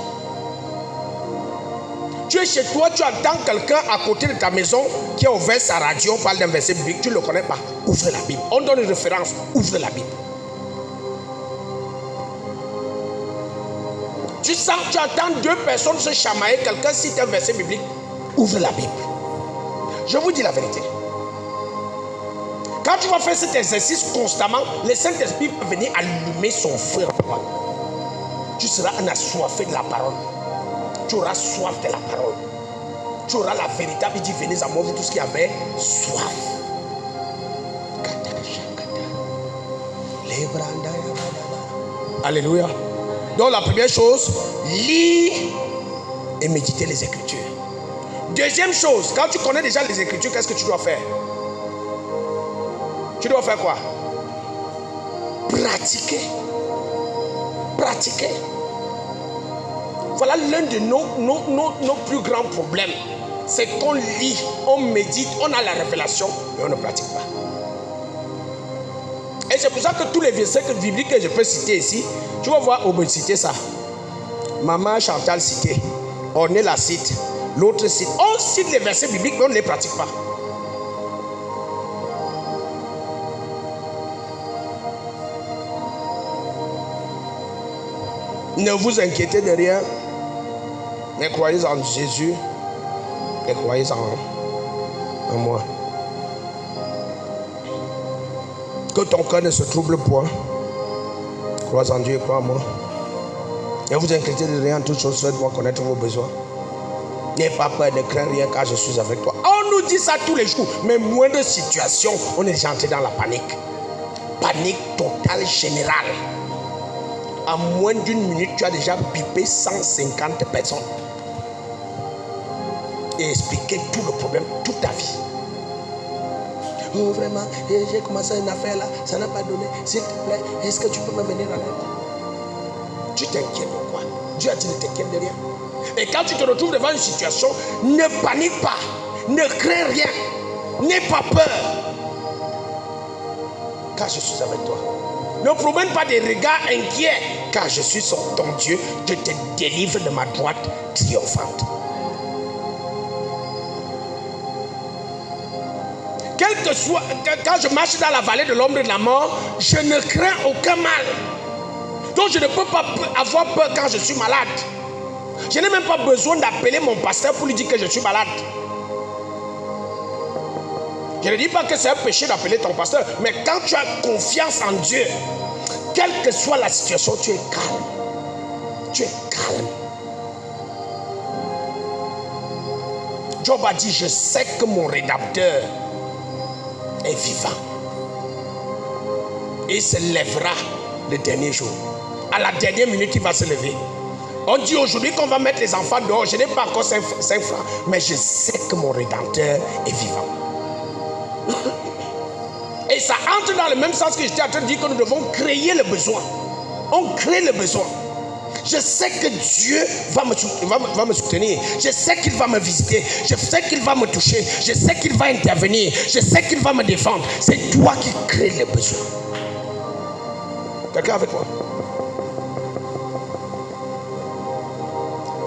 Tu es chez toi, tu entends quelqu'un à côté de ta maison qui a ouvert sa radio, parle d'un verset biblique, tu ne le connais pas. Ouvre la Bible. On donne une référence. Ouvre la Bible. Tu sens, tu entends deux personnes se chamailler, quelqu'un cite un verset biblique, ouvre la Bible. Je vous dis la vérité. Quand tu vas faire cet exercice constamment, le Saint-Esprit va venir allumer son feu en toi. Tu seras un assoiffé de la parole. Tu auras soif de la parole. Tu auras la véritable. Il dit, venez à moi, vous tous qui avez soif. Alléluia. Donc la première chose, lis et méditer les Écritures. Deuxième chose, quand tu connais déjà les Écritures, qu'est-ce que tu dois faire? Tu dois faire quoi? Pratiquer. Pratiquer. Voilà l'un de nos plus grands problèmes. C'est qu'on lit, on médite, on a la révélation, mais on ne pratique pas. Et c'est pour ça que tous les versets bibliques que je peux citer ici, tu vas voir, on peut citer ça. Maman Chantal citait, Orné la cite, l'autre cite. On cite les versets bibliques, mais on ne les pratique pas. Ne vous inquiétez de rien, mais croyez en Jésus et croyez en moi. Que ton cœur ne se trouble point. Crois en Dieu et crois en moi. Ne vous inquiétez de rien, en toute chose, faites-moi connaître vos besoins. N'aie pas peur, ne crains rien car je suis avec toi. On nous dit ça tous les jours, mais moins de situations, on est déjà entré dans la panique. Panique totale générale. En moins d'une minute, tu as déjà pipé 150 personnes. Et expliqué tout le problème, toute ta vie. Oh vraiment, j'ai commencé une affaire là, ça n'a pas donné. S'il te plaît, est-ce que tu peux me venir en aide? Tu t'inquiètes pourquoi? Dieu a dit ne t'inquiète de rien. Et quand tu te retrouves devant une situation, ne panique pas, ne crains rien, n'aie pas peur. Car je suis avec toi. Ne promène pas des regards inquiets, car je suis ton Dieu, je te délivre de ma droite triomphante. Quel que soit, quand je marche dans la vallée de l'ombre de la mort, je ne crains aucun mal. Donc je ne peux pas avoir peur quand je suis malade. Je n'ai même pas besoin d'appeler mon pasteur pour lui dire que je suis malade. Je ne dis pas que c'est un péché d'appeler ton pasteur, mais quand tu as confiance en Dieu, quelle que soit la situation, tu es calme. Tu es calme. Job a dit, je sais que mon Rédempteur est vivant. Et il se lèvera le dernier jour. À la dernière minute, il va se lever. On dit aujourd'hui qu'on va mettre les enfants dehors. Je n'ai pas encore 5 francs, mais je sais que mon Rédempteur est vivant. Et ça entre dans le même sens que j'étais en train de dire que nous devons créer le besoin. On crée le besoin. Je sais que Dieu va me soutenir. Je sais qu'il va me visiter. Je sais qu'il va me toucher. Je sais qu'il va intervenir. Je sais qu'il va me défendre. C'est toi qui crée le besoin. Quelqu'un avec moi?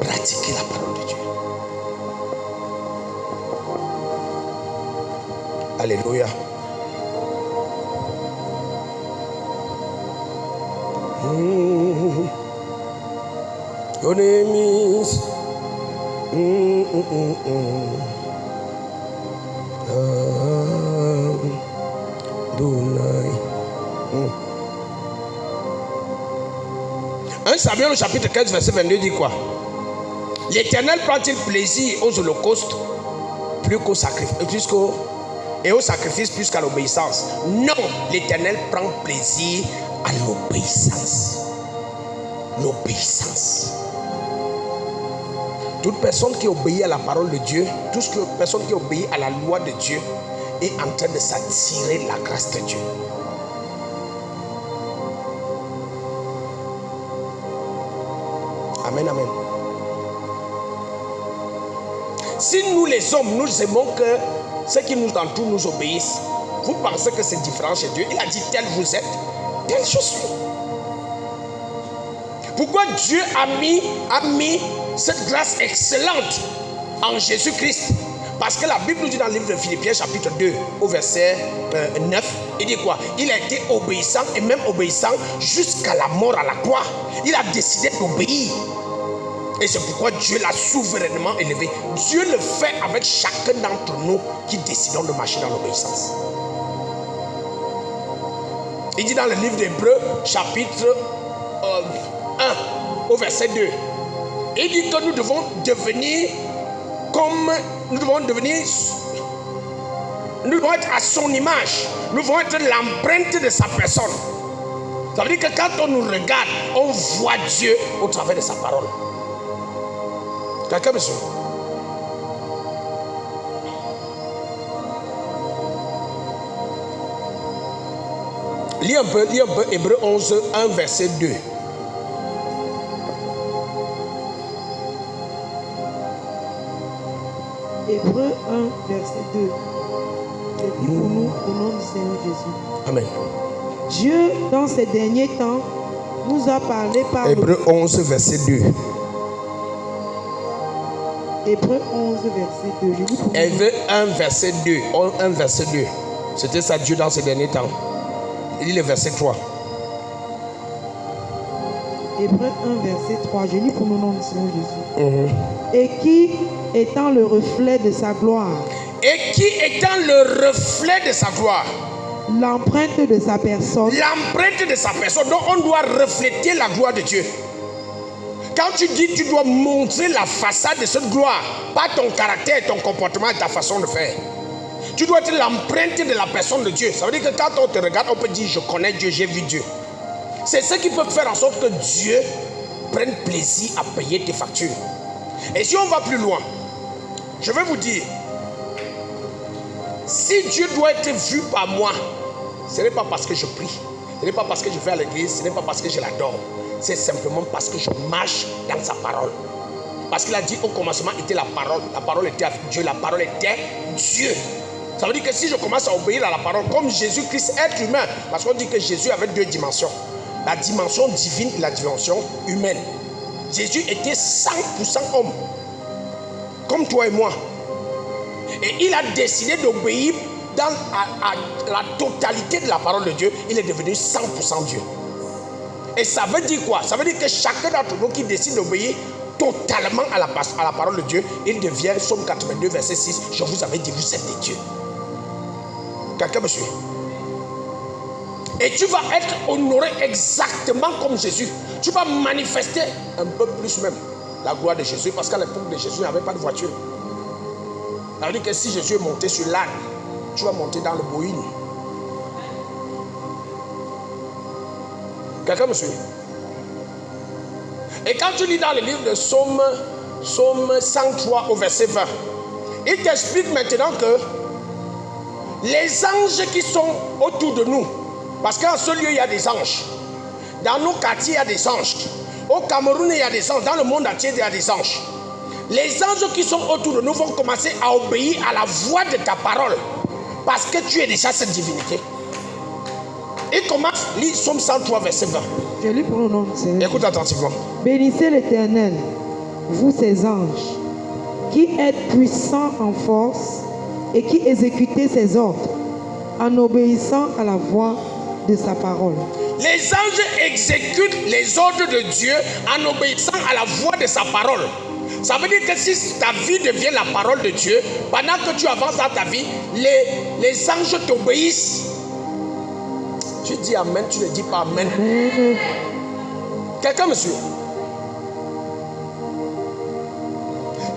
Pratiquez la parole de Dieu. Alléluia. Your name is Adonai. 1 Samuel au chapitre 15 verset 22 dit quoi? L'Éternel prend-il plaisir aux holocaustes plus qu'au sacrifice, et au sacrifice plus qu'à l'obéissance? Non, l'Éternel prend plaisir à l'obéissance. L'obéissance. Toute personne qui obéit à la parole de Dieu, toute personne qui obéit à la loi de Dieu est en train de s'attirer la grâce de Dieu. Amen, amen. Si nous les hommes, nous aimons que ceux qui nous entourent nous obéissent, vous pensez que c'est différent chez Dieu? Il a dit tel vous êtes, tel je suis. Pourquoi Dieu a mis cette grâce excellente en Jésus-Christ? Parce que la Bible nous dit dans le livre de Philippiens chapitre 2 au verset 9, il dit quoi? Il a été obéissant et même obéissant jusqu'à la mort à la croix. Il a décidé d'obéir. Et c'est pourquoi Dieu l'a souverainement élevé. Dieu le fait avec chacun d'entre nous qui décidons de marcher dans l'obéissance. Il dit dans le livre d'Hébreux chapitre 1 au verset 2. Il dit que nous devons devenir nous devons être à son image. Nous devons être l'empreinte de sa personne. Ça veut dire que quand on nous regarde, on voit Dieu au travers de sa parole. Quelqu'un me suit? Lis un peu Hébreux 11, 1 verset 2. Hébreux 1, verset 2. C'est pour nous, au nom du Seigneur Jésus. Amen. Dieu, dans ces derniers temps, nous a parlé par Hébreux 11, verset 2. Hébreux 11, verset 2. Je lis pour vous. Hébreux 1, verset 2. 1, verset 2. C'était ça, Dieu dans ces derniers temps. Il lit le verset 3. Hébreux 1, verset 3. Je lis pour nous, au nom du Seigneur Jésus. Et qui, étant le reflet de sa gloire. Et qui, étant le reflet de sa gloire. L'empreinte de sa personne. L'empreinte de sa personne. Donc on doit refléter la gloire de Dieu. Quand tu dis, tu dois montrer la façade de cette gloire, pas ton caractère, ton comportement et ta façon de faire. Tu dois être l'empreinte de la personne de Dieu. Ça veut dire que quand on te regarde, on peut dire, je connais Dieu, j'ai vu Dieu. C'est ce qui peut faire en sorte que Dieu prenne plaisir à payer tes factures. Et si on va plus loin, je vais vous dire, si Dieu doit être vu par moi, ce n'est pas parce que je prie, ce n'est pas parce que je vais à l'église, ce n'est pas parce que je l'adore. C'est simplement parce que je marche dans sa parole. Parce qu'il a dit au commencement était la parole était avec Dieu, la parole était Dieu. Ça veut dire que si je commence à obéir à la parole comme Jésus-Christ, être humain, parce qu'on dit que Jésus avait deux dimensions, la dimension divine et la dimension humaine. Jésus était 100% homme, comme toi et moi. Et il a décidé d'obéir à la totalité de la parole de Dieu. Il est devenu 100% Dieu. Et ça veut dire quoi? Ça veut dire que chacun d'entre nous qui décide d'obéir totalement à la parole de Dieu, il devient, Psaume 82, verset 6, je vous avais dit, vous êtes des dieux. Quelqu'un me suit? Et tu vas être honoré exactement comme Jésus. Tu vas manifester un peu plus même la gloire de Jésus, parce qu'à l'époque de Jésus, il n'y avait pas de voiture. Ça veut dire que si Jésus est monté sur l'âne, tu vas monter dans le Boeing. Quelqu'un me suit? Et quand tu lis dans le livre de Psaume 103 au verset 20, il t'explique maintenant que les anges qui sont autour de nous, parce qu'en ce lieu il y a des anges, dans nos quartiers il y a des anges, au Cameroun il y a des anges, dans le monde entier il y a des anges. Les anges qui sont autour de nous vont commencer à obéir à la voix de ta parole, parce que tu es déjà cette divinité. Il commence, lit Psaume 103, verset 20. Je lis pour le nom de Seigneur. Écoute attentivement. Bénissez l'Éternel, vous ses anges, qui êtes puissants en force et qui exécutez ses ordres, en obéissant à la voix de sa parole. Les anges exécutent les ordres de Dieu en obéissant à la voix de sa parole. Ça veut dire que si ta vie devient la parole de Dieu, pendant que tu avances dans ta vie, les anges t'obéissent. Tu dis amen, tu ne dis pas amen. Quelqu'un me suit?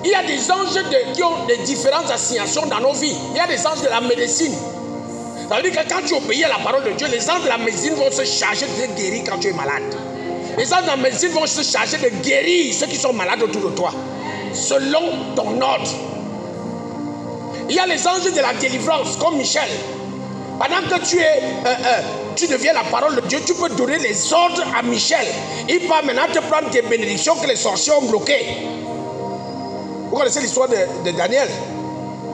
Il y a des anges qui ont des différentes assignations dans nos vies. Il y a des anges de la médecine. Ça veut dire que quand tu obéis à la parole de Dieu, les gens de la médecine vont se charger de te guérir quand tu es malade. Les gens de la médecine vont se charger de guérir ceux qui sont malades autour de toi, selon ton ordre. Il y a les anges de la délivrance, comme Michel. Pendant que tu deviens la parole de Dieu, tu peux donner les ordres à Michel. Il va maintenant te prendre des bénédictions que les sorciers ont bloquées. Vous connaissez l'histoire de Daniel?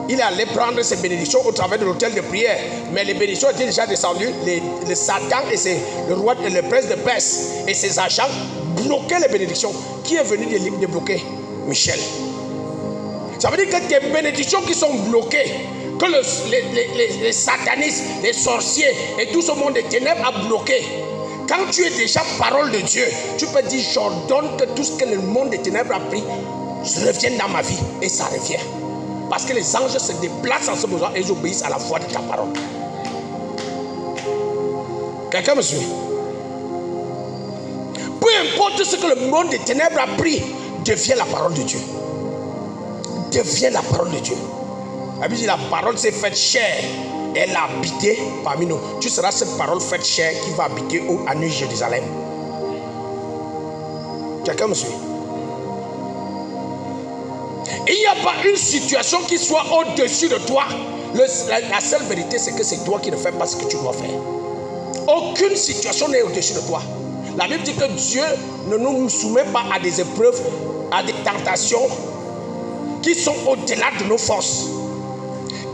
Il est allé prendre ses bénédictions au travers de l'autel de prière. Mais les bénédictions étaient déjà descendues. Le Satan et le roi, le prince de Perse et ses agents bloquaient les bénédictions. Qui est venu débloquer? Michel. Ça veut dire que tes bénédictions qui sont bloquées, que les satanistes, les sorciers et tout ce monde des ténèbres a bloqué. Quand tu es déjà parole de Dieu, tu peux dire j'ordonne que tout ce que le monde des ténèbres a pris revienne dans ma vie. Et ça revient. Parce que les anges se déplacent en ce besoin et ils obéissent à la voix de ta parole. Quelqu'un me suit? Peu importe ce que le monde des ténèbres a pris, devient la parole de Dieu. Devient la parole de Dieu. La Bible dit la parole s'est faite chair. Elle a habité parmi nous. Tu seras cette parole faite chair qui va habiter à New Jérusalem. Quelqu'un me suit? Il n'y a pas une situation qui soit au-dessus de toi. La seule vérité, c'est que c'est toi qui ne fais pas ce que tu dois faire. Aucune situation n'est au-dessus de toi. La Bible dit que Dieu ne nous soumet pas à des épreuves, à des tentations qui sont au-delà de nos forces.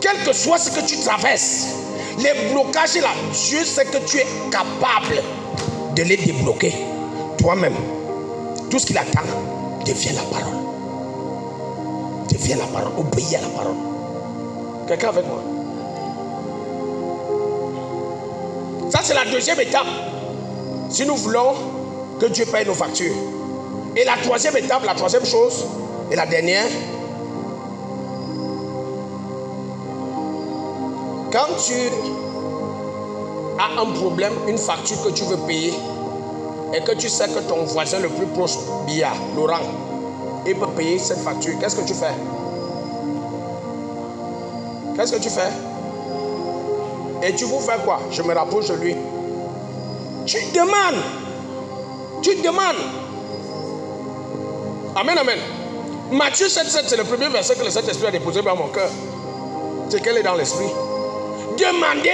Quel que soit ce que tu traverses, les blocages là, Dieu sait que tu es capable de les débloquer toi-même. Tout ce qu'il attend devient la parole. Devient la parole, obéis à la parole. Quelqu'un avec moi? Ça c'est la deuxième étape. Si nous voulons que Dieu paye nos factures. Et la troisième étape, la troisième chose, et la dernière, quand tu as un problème, une facture que tu veux payer, et que tu sais que ton voisin le plus proche, Bia, Laurent, il peut payer cette facture, qu'est-ce que tu fais? Qu'est-ce que tu fais? Et tu veux faire quoi? Je me rapproche de lui. Tu demandes. Tu demandes. Amen, amen. Matthieu 7,7, c'est le premier verset que le Saint-Esprit a déposé dans mon cœur. C'est qu'elle est dans l'esprit. Demandez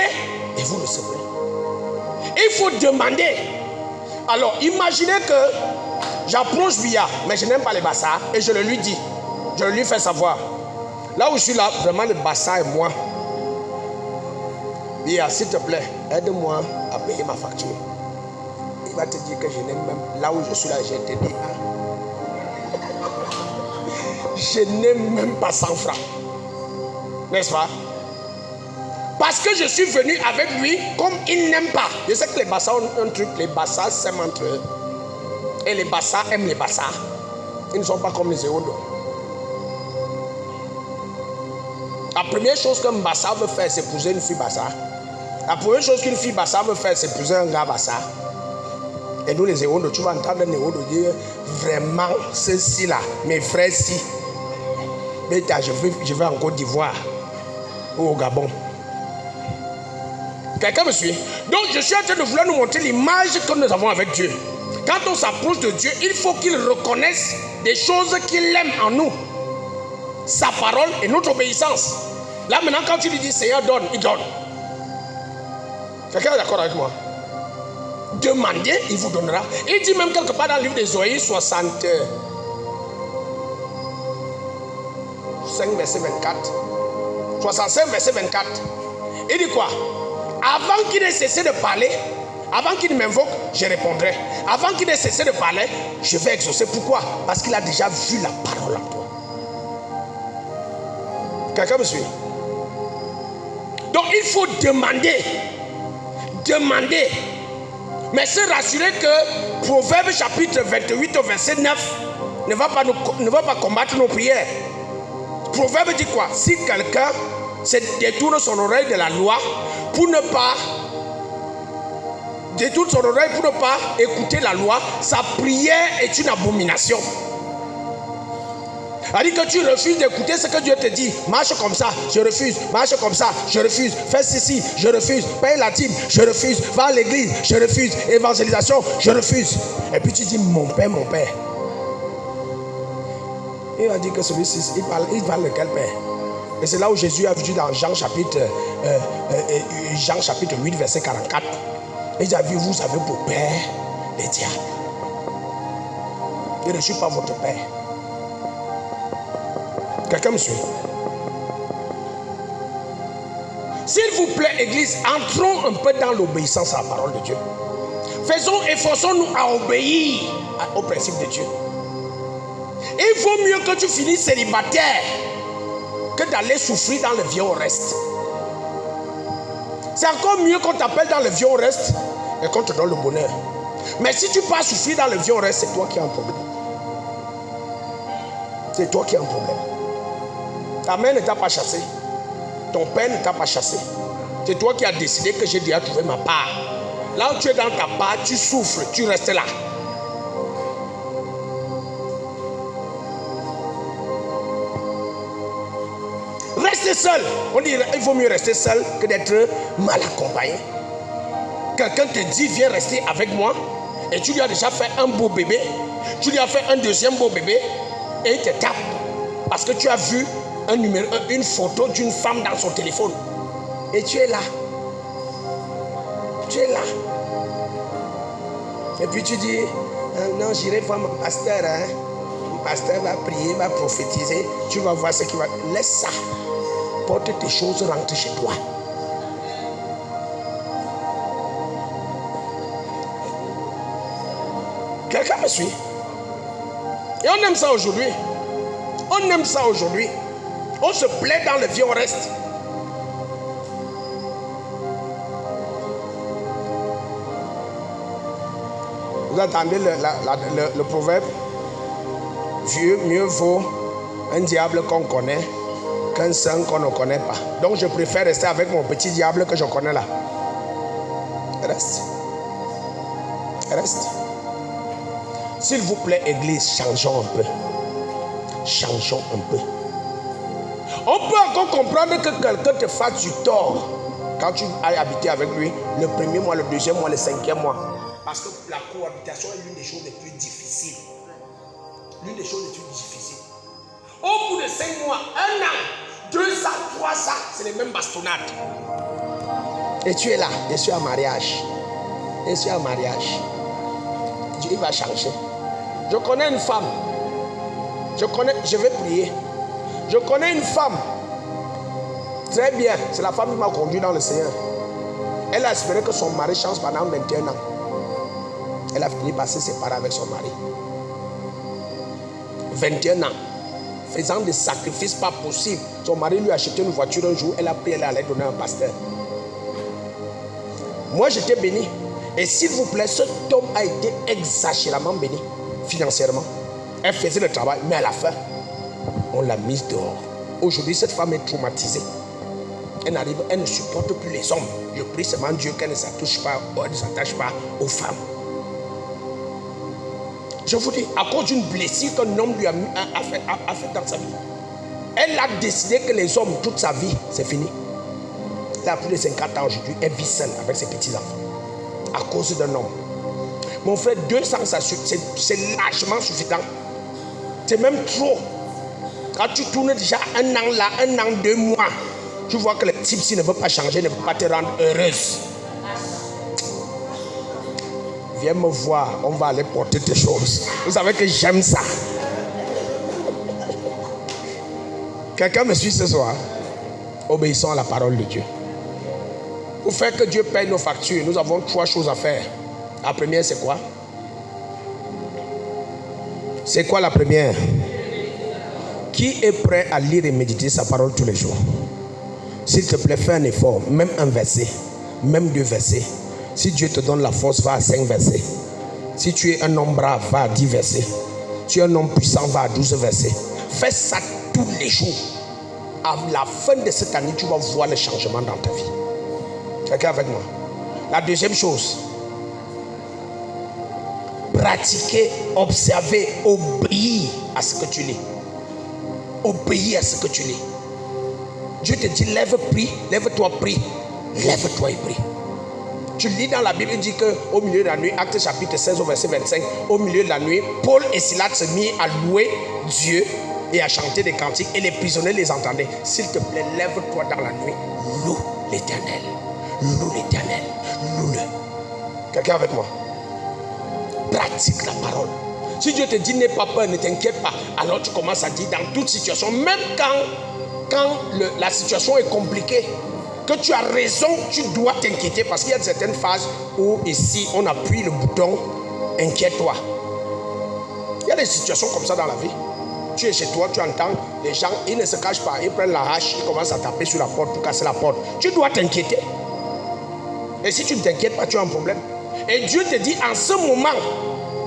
et vous recevrez. Il faut demander. Alors, imaginez que j'approche Bia, mais je n'aime pas les bassards et je le lui dis. Je lui fais savoir. Là où je suis là, vraiment le bassard et moi. Bia, s'il te plaît, aide-moi à payer ma facture. Il va te dire que je n'aime même. Là où je suis là, je te dis. Je n'aime même pas 100 francs. N'est-ce pas? Parce que je suis venu avec lui comme il n'aime pas. Je sais que les bassards ont un truc, les bassards s'aiment entre eux. Et les bassards aiment les bassards. Ils ne sont pas comme les éondos. La première chose qu'un bassard veut faire, c'est épouser une fille bassard. La première chose qu'une fille bassard veut faire, c'est épouser un gars bassard. Et nous les éondos, tu vas entendre un éondo dire vraiment ceci-là, mes frères-ci. Mais je vais en Côte d'Ivoire ou au Gabon. Quelqu'un me suit? Donc je suis en train de vouloir nous montrer l'image que nous avons avec Dieu. Quand on s'approche de Dieu, il faut qu'il reconnaisse des choses qu'il aime en nous. Sa parole et notre obéissance. Là maintenant, quand tu lui dis Seigneur donne, il donne. Quelqu'un est d'accord avec moi? Demandez, il vous donnera. Il dit même quelque part dans le livre des Oïs 65 verset 24. 65 verset 24. Il dit quoi? Avant qu'il ait cessé de parler, avant qu'il m'invoque, je répondrai. Avant qu'il ait cessé de parler, je vais exaucer. Pourquoi? Parce qu'il a déjà vu la parole en toi. Quelqu'un me suit? Donc il faut demander. Demander. Mais se rassurer que Proverbe chapitre 28 au verset 9 ne va pas combattre nos prières. Proverbe dit quoi? Si quelqu'un se détourne son oreille de la loi pour ne pas écouter la loi, sa prière est une abomination. C'est-à-dire que tu refuses d'écouter ce que Dieu te dit. Marche comme ça, je refuse. Marche comme ça, je refuse. Fais ceci, je refuse. Paye la dîme, je refuse. Va à l'église, je refuse. Évangélisation, je refuse. Et puis tu dis, mon père, mon père. Il va dire que celui-ci, il parle de quel père? Et c'est là où Jésus a vu dans Jean chapitre 8, verset 44. Il a vu, vous avez pour père les diables. Je ne suis pas votre père. Quelqu'un me suit? S'il vous plaît, Église, entrons un peu dans l'obéissance à la parole de Dieu. Efforçons-nous à obéir au principe de Dieu. Il vaut mieux que tu finisses célibataire que d'aller souffrir dans le vieux reste. C'est encore mieux qu'on t'appelle dans le vieux reste et qu'on te donne le bonheur. Mais si tu pars souffrir dans le vieux reste, c'est toi qui as un problème. C'est toi qui as un problème. Ta mère ne t'a pas chassé. Ton père ne t'a pas chassé. C'est toi qui as décidé que j'ai déjà trouvé ma part. Là où tu es dans ta part, tu souffres, tu restes là. Rester seul. On dit il vaut mieux rester seul que d'être mal accompagné. Quelqu'un te dit viens rester avec moi et tu lui as déjà fait un beau bébé. Tu lui as fait un deuxième beau bébé et il te tape parce que tu as vu une photo d'une femme dans son téléphone et tu es là. Tu es là. Et puis tu dis non, j'irai voir mon pasteur. Mon pasteur va prier, va prophétiser. Tu vas voir ce qui va. Laisse ça. Porte tes choses, rentre chez toi. Quelqu'un me suit? Et on aime ça aujourd'hui. On aime ça aujourd'hui. On se plaît dans le vieux reste. Vous entendez le proverbe? Mieux vaut un diable qu'on connaît qu'un saint qu'on ne connaît pas. Donc je préfère rester avec mon petit diable que je connais là. Reste. Reste. S'il vous plaît, Église, changeons un peu. Changeons un peu. On peut encore comprendre que quelqu'un te fasse du tort quand tu as habité avec lui le premier mois, le deuxième mois, le cinquième mois. Parce que la cohabitation est l'une des choses les plus difficiles. L'une des choses les plus difficiles. Au bout de 5 mois, 1 an, 2 ans, 3 ans, c'est les mêmes bastonnades. Et tu es là, je suis en mariage. Je suis en mariage. Dieu va changer. Je connais une femme. Je vais prier. Je connais une femme. Très bien, c'est la femme qui m'a conduit dans le Seigneur. Elle a espéré que son mari change pendant 21 ans. Elle a fini par se séparer avec son mari. 21 ans. Faisant des sacrifices pas possibles. Son mari lui a acheté une voiture un jour. Elle a pris, elle allait donner à un pasteur. Moi, j'étais béni. Et s'il vous plaît, cet homme a été exagérément béni financièrement. Elle faisait le travail, mais à la fin, on l'a mise dehors. Aujourd'hui, cette femme est traumatisée. Elle ne supporte plus les hommes. Je prie seulement Dieu qu'elle ne s'attache pas aux femmes. Je vous dis, à cause d'une blessure qu'un homme lui a fait dans sa vie. Elle a décidé que les hommes, toute sa vie, c'est fini. Elle a plus de 50 ans aujourd'hui, elle vit seule avec ses petits-enfants. À cause d'un homme. Mon frère, 200, c'est largement suffisant. C'est même trop. Quand tu tournes déjà 1 an là, 1 an, 2 mois, tu vois que le type, s'il ne veut pas changer, ne peut pas te rendre heureuse. Viens me voir, on va aller porter tes choses. Vous savez que j'aime ça. Quelqu'un me suit ce soir? Obéissons à la parole de Dieu. Pour faire que Dieu paye nos factures, nous avons 3 choses à faire. La première, c'est quoi? C'est quoi la première? Qui est prêt à lire et méditer sa parole tous les jours? S'il te plaît, fais un effort, même un verset, même 2 versets. Si Dieu te donne la force, va à 5 versets. Si tu es un homme brave, va à 10 versets. Si tu es un homme puissant, va à 12 versets. Fais ça tous les jours. À la fin de cette année, tu vas voir le changement dans ta vie. Quelqu'un avec moi? La deuxième chose, pratiquer, observer, obéir à ce que tu lis. Obéis à ce que tu lis. Dieu te dit lève, prie, lève-toi, prie. Lève-toi et prie. Tu lis dans la Bible, il dit qu'au milieu de la nuit, Actes chapitre 16 au verset 25, au milieu de la nuit, Paul et Silas se mirent à louer Dieu et à chanter des cantiques, et les prisonniers les entendaient. S'il te plaît, lève-toi dans la nuit, loue l'Éternel. Loue l'Éternel. Loue-le. Quelqu'un avec moi? Pratique la parole. Si Dieu te dit n'aie pas peur, ne t'inquiète pas, alors tu commences à dire dans toute situation, même quand la situation est compliquée, que tu as raison, tu dois t'inquiéter, parce qu'il y a certaines phases où ici on appuie le bouton inquiète-toi. Il y a des situations comme ça dans la vie. Tu es chez toi, tu entends les gens, ils ne se cachent pas, ils prennent la hache, ils commencent à taper sur la porte pour casser la porte. Tu dois t'inquiéter. Et si tu ne t'inquiètes pas, tu as un problème. Et Dieu te dit en ce moment,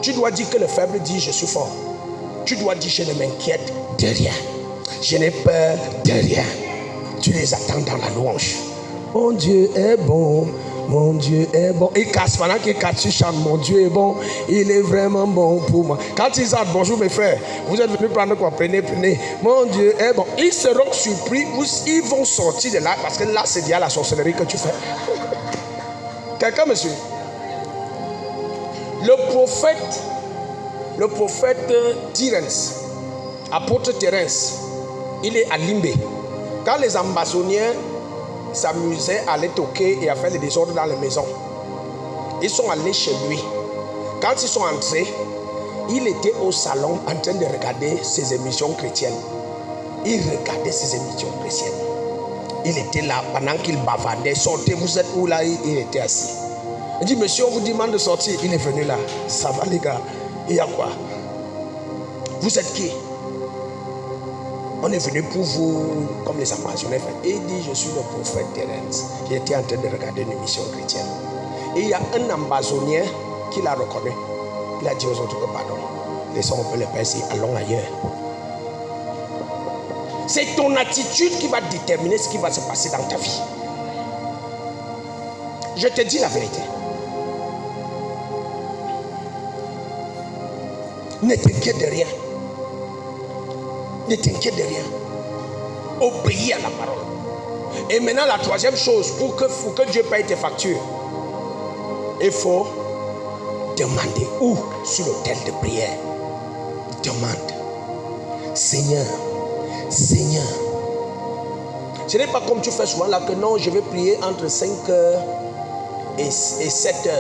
tu dois dire que le faible dit je suis fort. Tu dois dire je ne m'inquiète de rien. Je n'ai peur de rien. Tu les attends dans la louange. Mon Dieu est bon. Mon Dieu est bon. Il casse pendant qu'il casse, tu chantes. Mon Dieu est bon. Il est vraiment bon pour moi. Quand ils chantent bonjour mes frères, vous êtes venus prendre quoi? Prenez. Mon Dieu est bon. Ils seront surpris. Ils vont sortir de là parce que là c'est déjà la sorcellerie que tu fais. Quelqu'un me suit? Le prophète Terence, apôtre Terence, il est à Limbé. Quand les ambassadeurs s'amusaient à aller toquer et à faire les désordres dans les maisons, ils sont allés chez lui. Quand ils sont entrés, il était au salon en train de regarder ses émissions chrétiennes. Il regardait ses émissions chrétiennes. Il était là pendant qu'il bavardait. Sortez, vous êtes où là? Il était assis. Il dit, monsieur, on vous demande de sortir. Il est venu là. Ça va les gars? Il y a quoi? Vous êtes qui? On est venu pour vous, comme les ambassadeurs. Et il dit, je suis le prophète Terence. Il était en train de regarder une émission chrétienne. Et il y a un ambassadeur qui l'a reconnu. Il a dit aux autres que pardon, laissons un peu les paix ici, allons ailleurs. C'est ton attitude qui va déterminer ce qui va se passer dans ta vie. Je te dis la vérité. Ne t'inquiète de rien. Ne t'inquiète de rien. Obéis à la parole. Et maintenant, la troisième chose, pour que Dieu paye tes factures, il faut demander. Où? Sur l'autel de prière. Demande. Seigneur. Ce n'est pas comme tu fais souvent là que non, je vais prier entre 5h et 7h.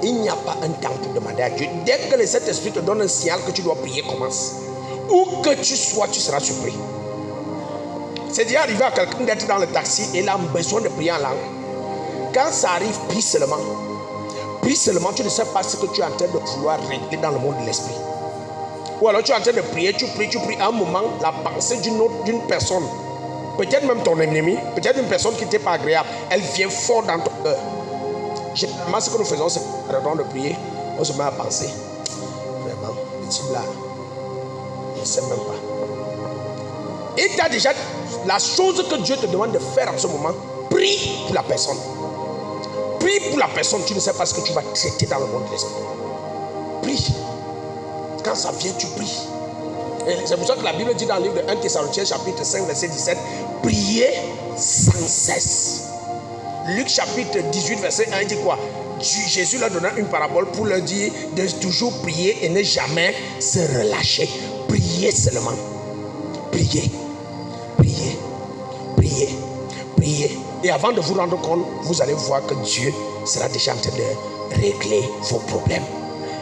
Il n'y a pas un temps pour demander à Dieu. Dès que le Saint-Esprit te donne un signal que tu dois prier, commence. Où que tu sois, tu seras surpris. C'est déjà arrivé à quelqu'un d'être dans le taxi et il a besoin de prier en langue. Quand ça arrive, prie seulement. Prie seulement, tu ne sais pas ce que tu es en train de vouloir régler dans le monde de l'esprit. Ou alors tu es en train de prier, tu pries. À un moment, la pensée d'une personne, peut-être même ton ennemi, peut-être une personne qui n'était pas agréable, elle vient fort dans ton cœur. Généralement, ce que nous faisons, c'est qu'en de prier, on se met à penser. Vraiment, le type là, je ne sais même pas. Et tu as déjà la chose que Dieu te demande de faire en ce moment. Prie pour la personne. Prie pour la personne. Tu ne sais pas ce que tu vas traiter dans le monde de l'esprit. Prie. Quand ça vient, tu pries. Et c'est pour ça que la Bible dit dans le livre de 1 Thessaloniciens chapitre 5 verset 17, priez sans cesse. Luc chapitre 18 verset 1 dit quoi? Jésus leur donna une parabole pour leur dire de toujours prier et ne jamais se relâcher. Priez seulement. Priez. Et avant de vous rendre compte, vous allez voir que Dieu sera déjà en train de régler vos problèmes.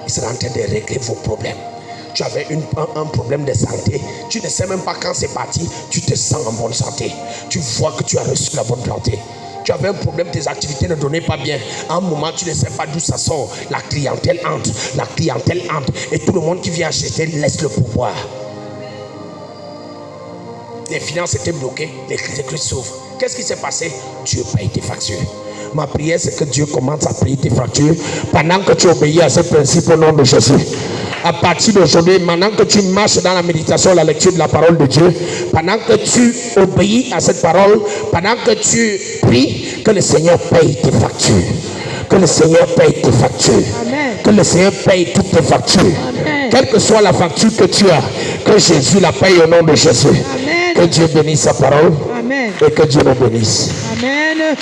Il sera en train de régler vos problèmes. Tu avais un problème de santé. Tu ne sais même pas quand c'est parti. Tu te sens en bonne santé. Tu vois que tu as reçu la bonne santé. Tu avais un problème, tes activités ne donnaient pas bien. À un moment, tu ne sais pas d'où ça sort. La clientèle entre. Et tout le monde qui vient acheter laisse le pouvoir. Les finances étaient bloquées. Les crédits s'ouvrent. Qu'est-ce qui s'est passé? Dieu paye tes factures. Ma prière, c'est que Dieu commence à payer tes factures pendant que tu obéis à ce principe au nom de Jésus. À partir d'aujourd'hui, maintenant que tu marches dans la méditation, la lecture de la parole de Dieu, pendant que tu obéis à cette parole, pendant que tu pries, que le Seigneur paye tes factures. Que le Seigneur paye tes factures. Amen. Que le Seigneur paye toutes tes factures. Amen. Quelle que soit la facture que tu as, que Jésus la paye au nom de Jésus. Amen. Que Dieu bénisse sa parole. Amen. Et que Dieu nous bénisse. Amen.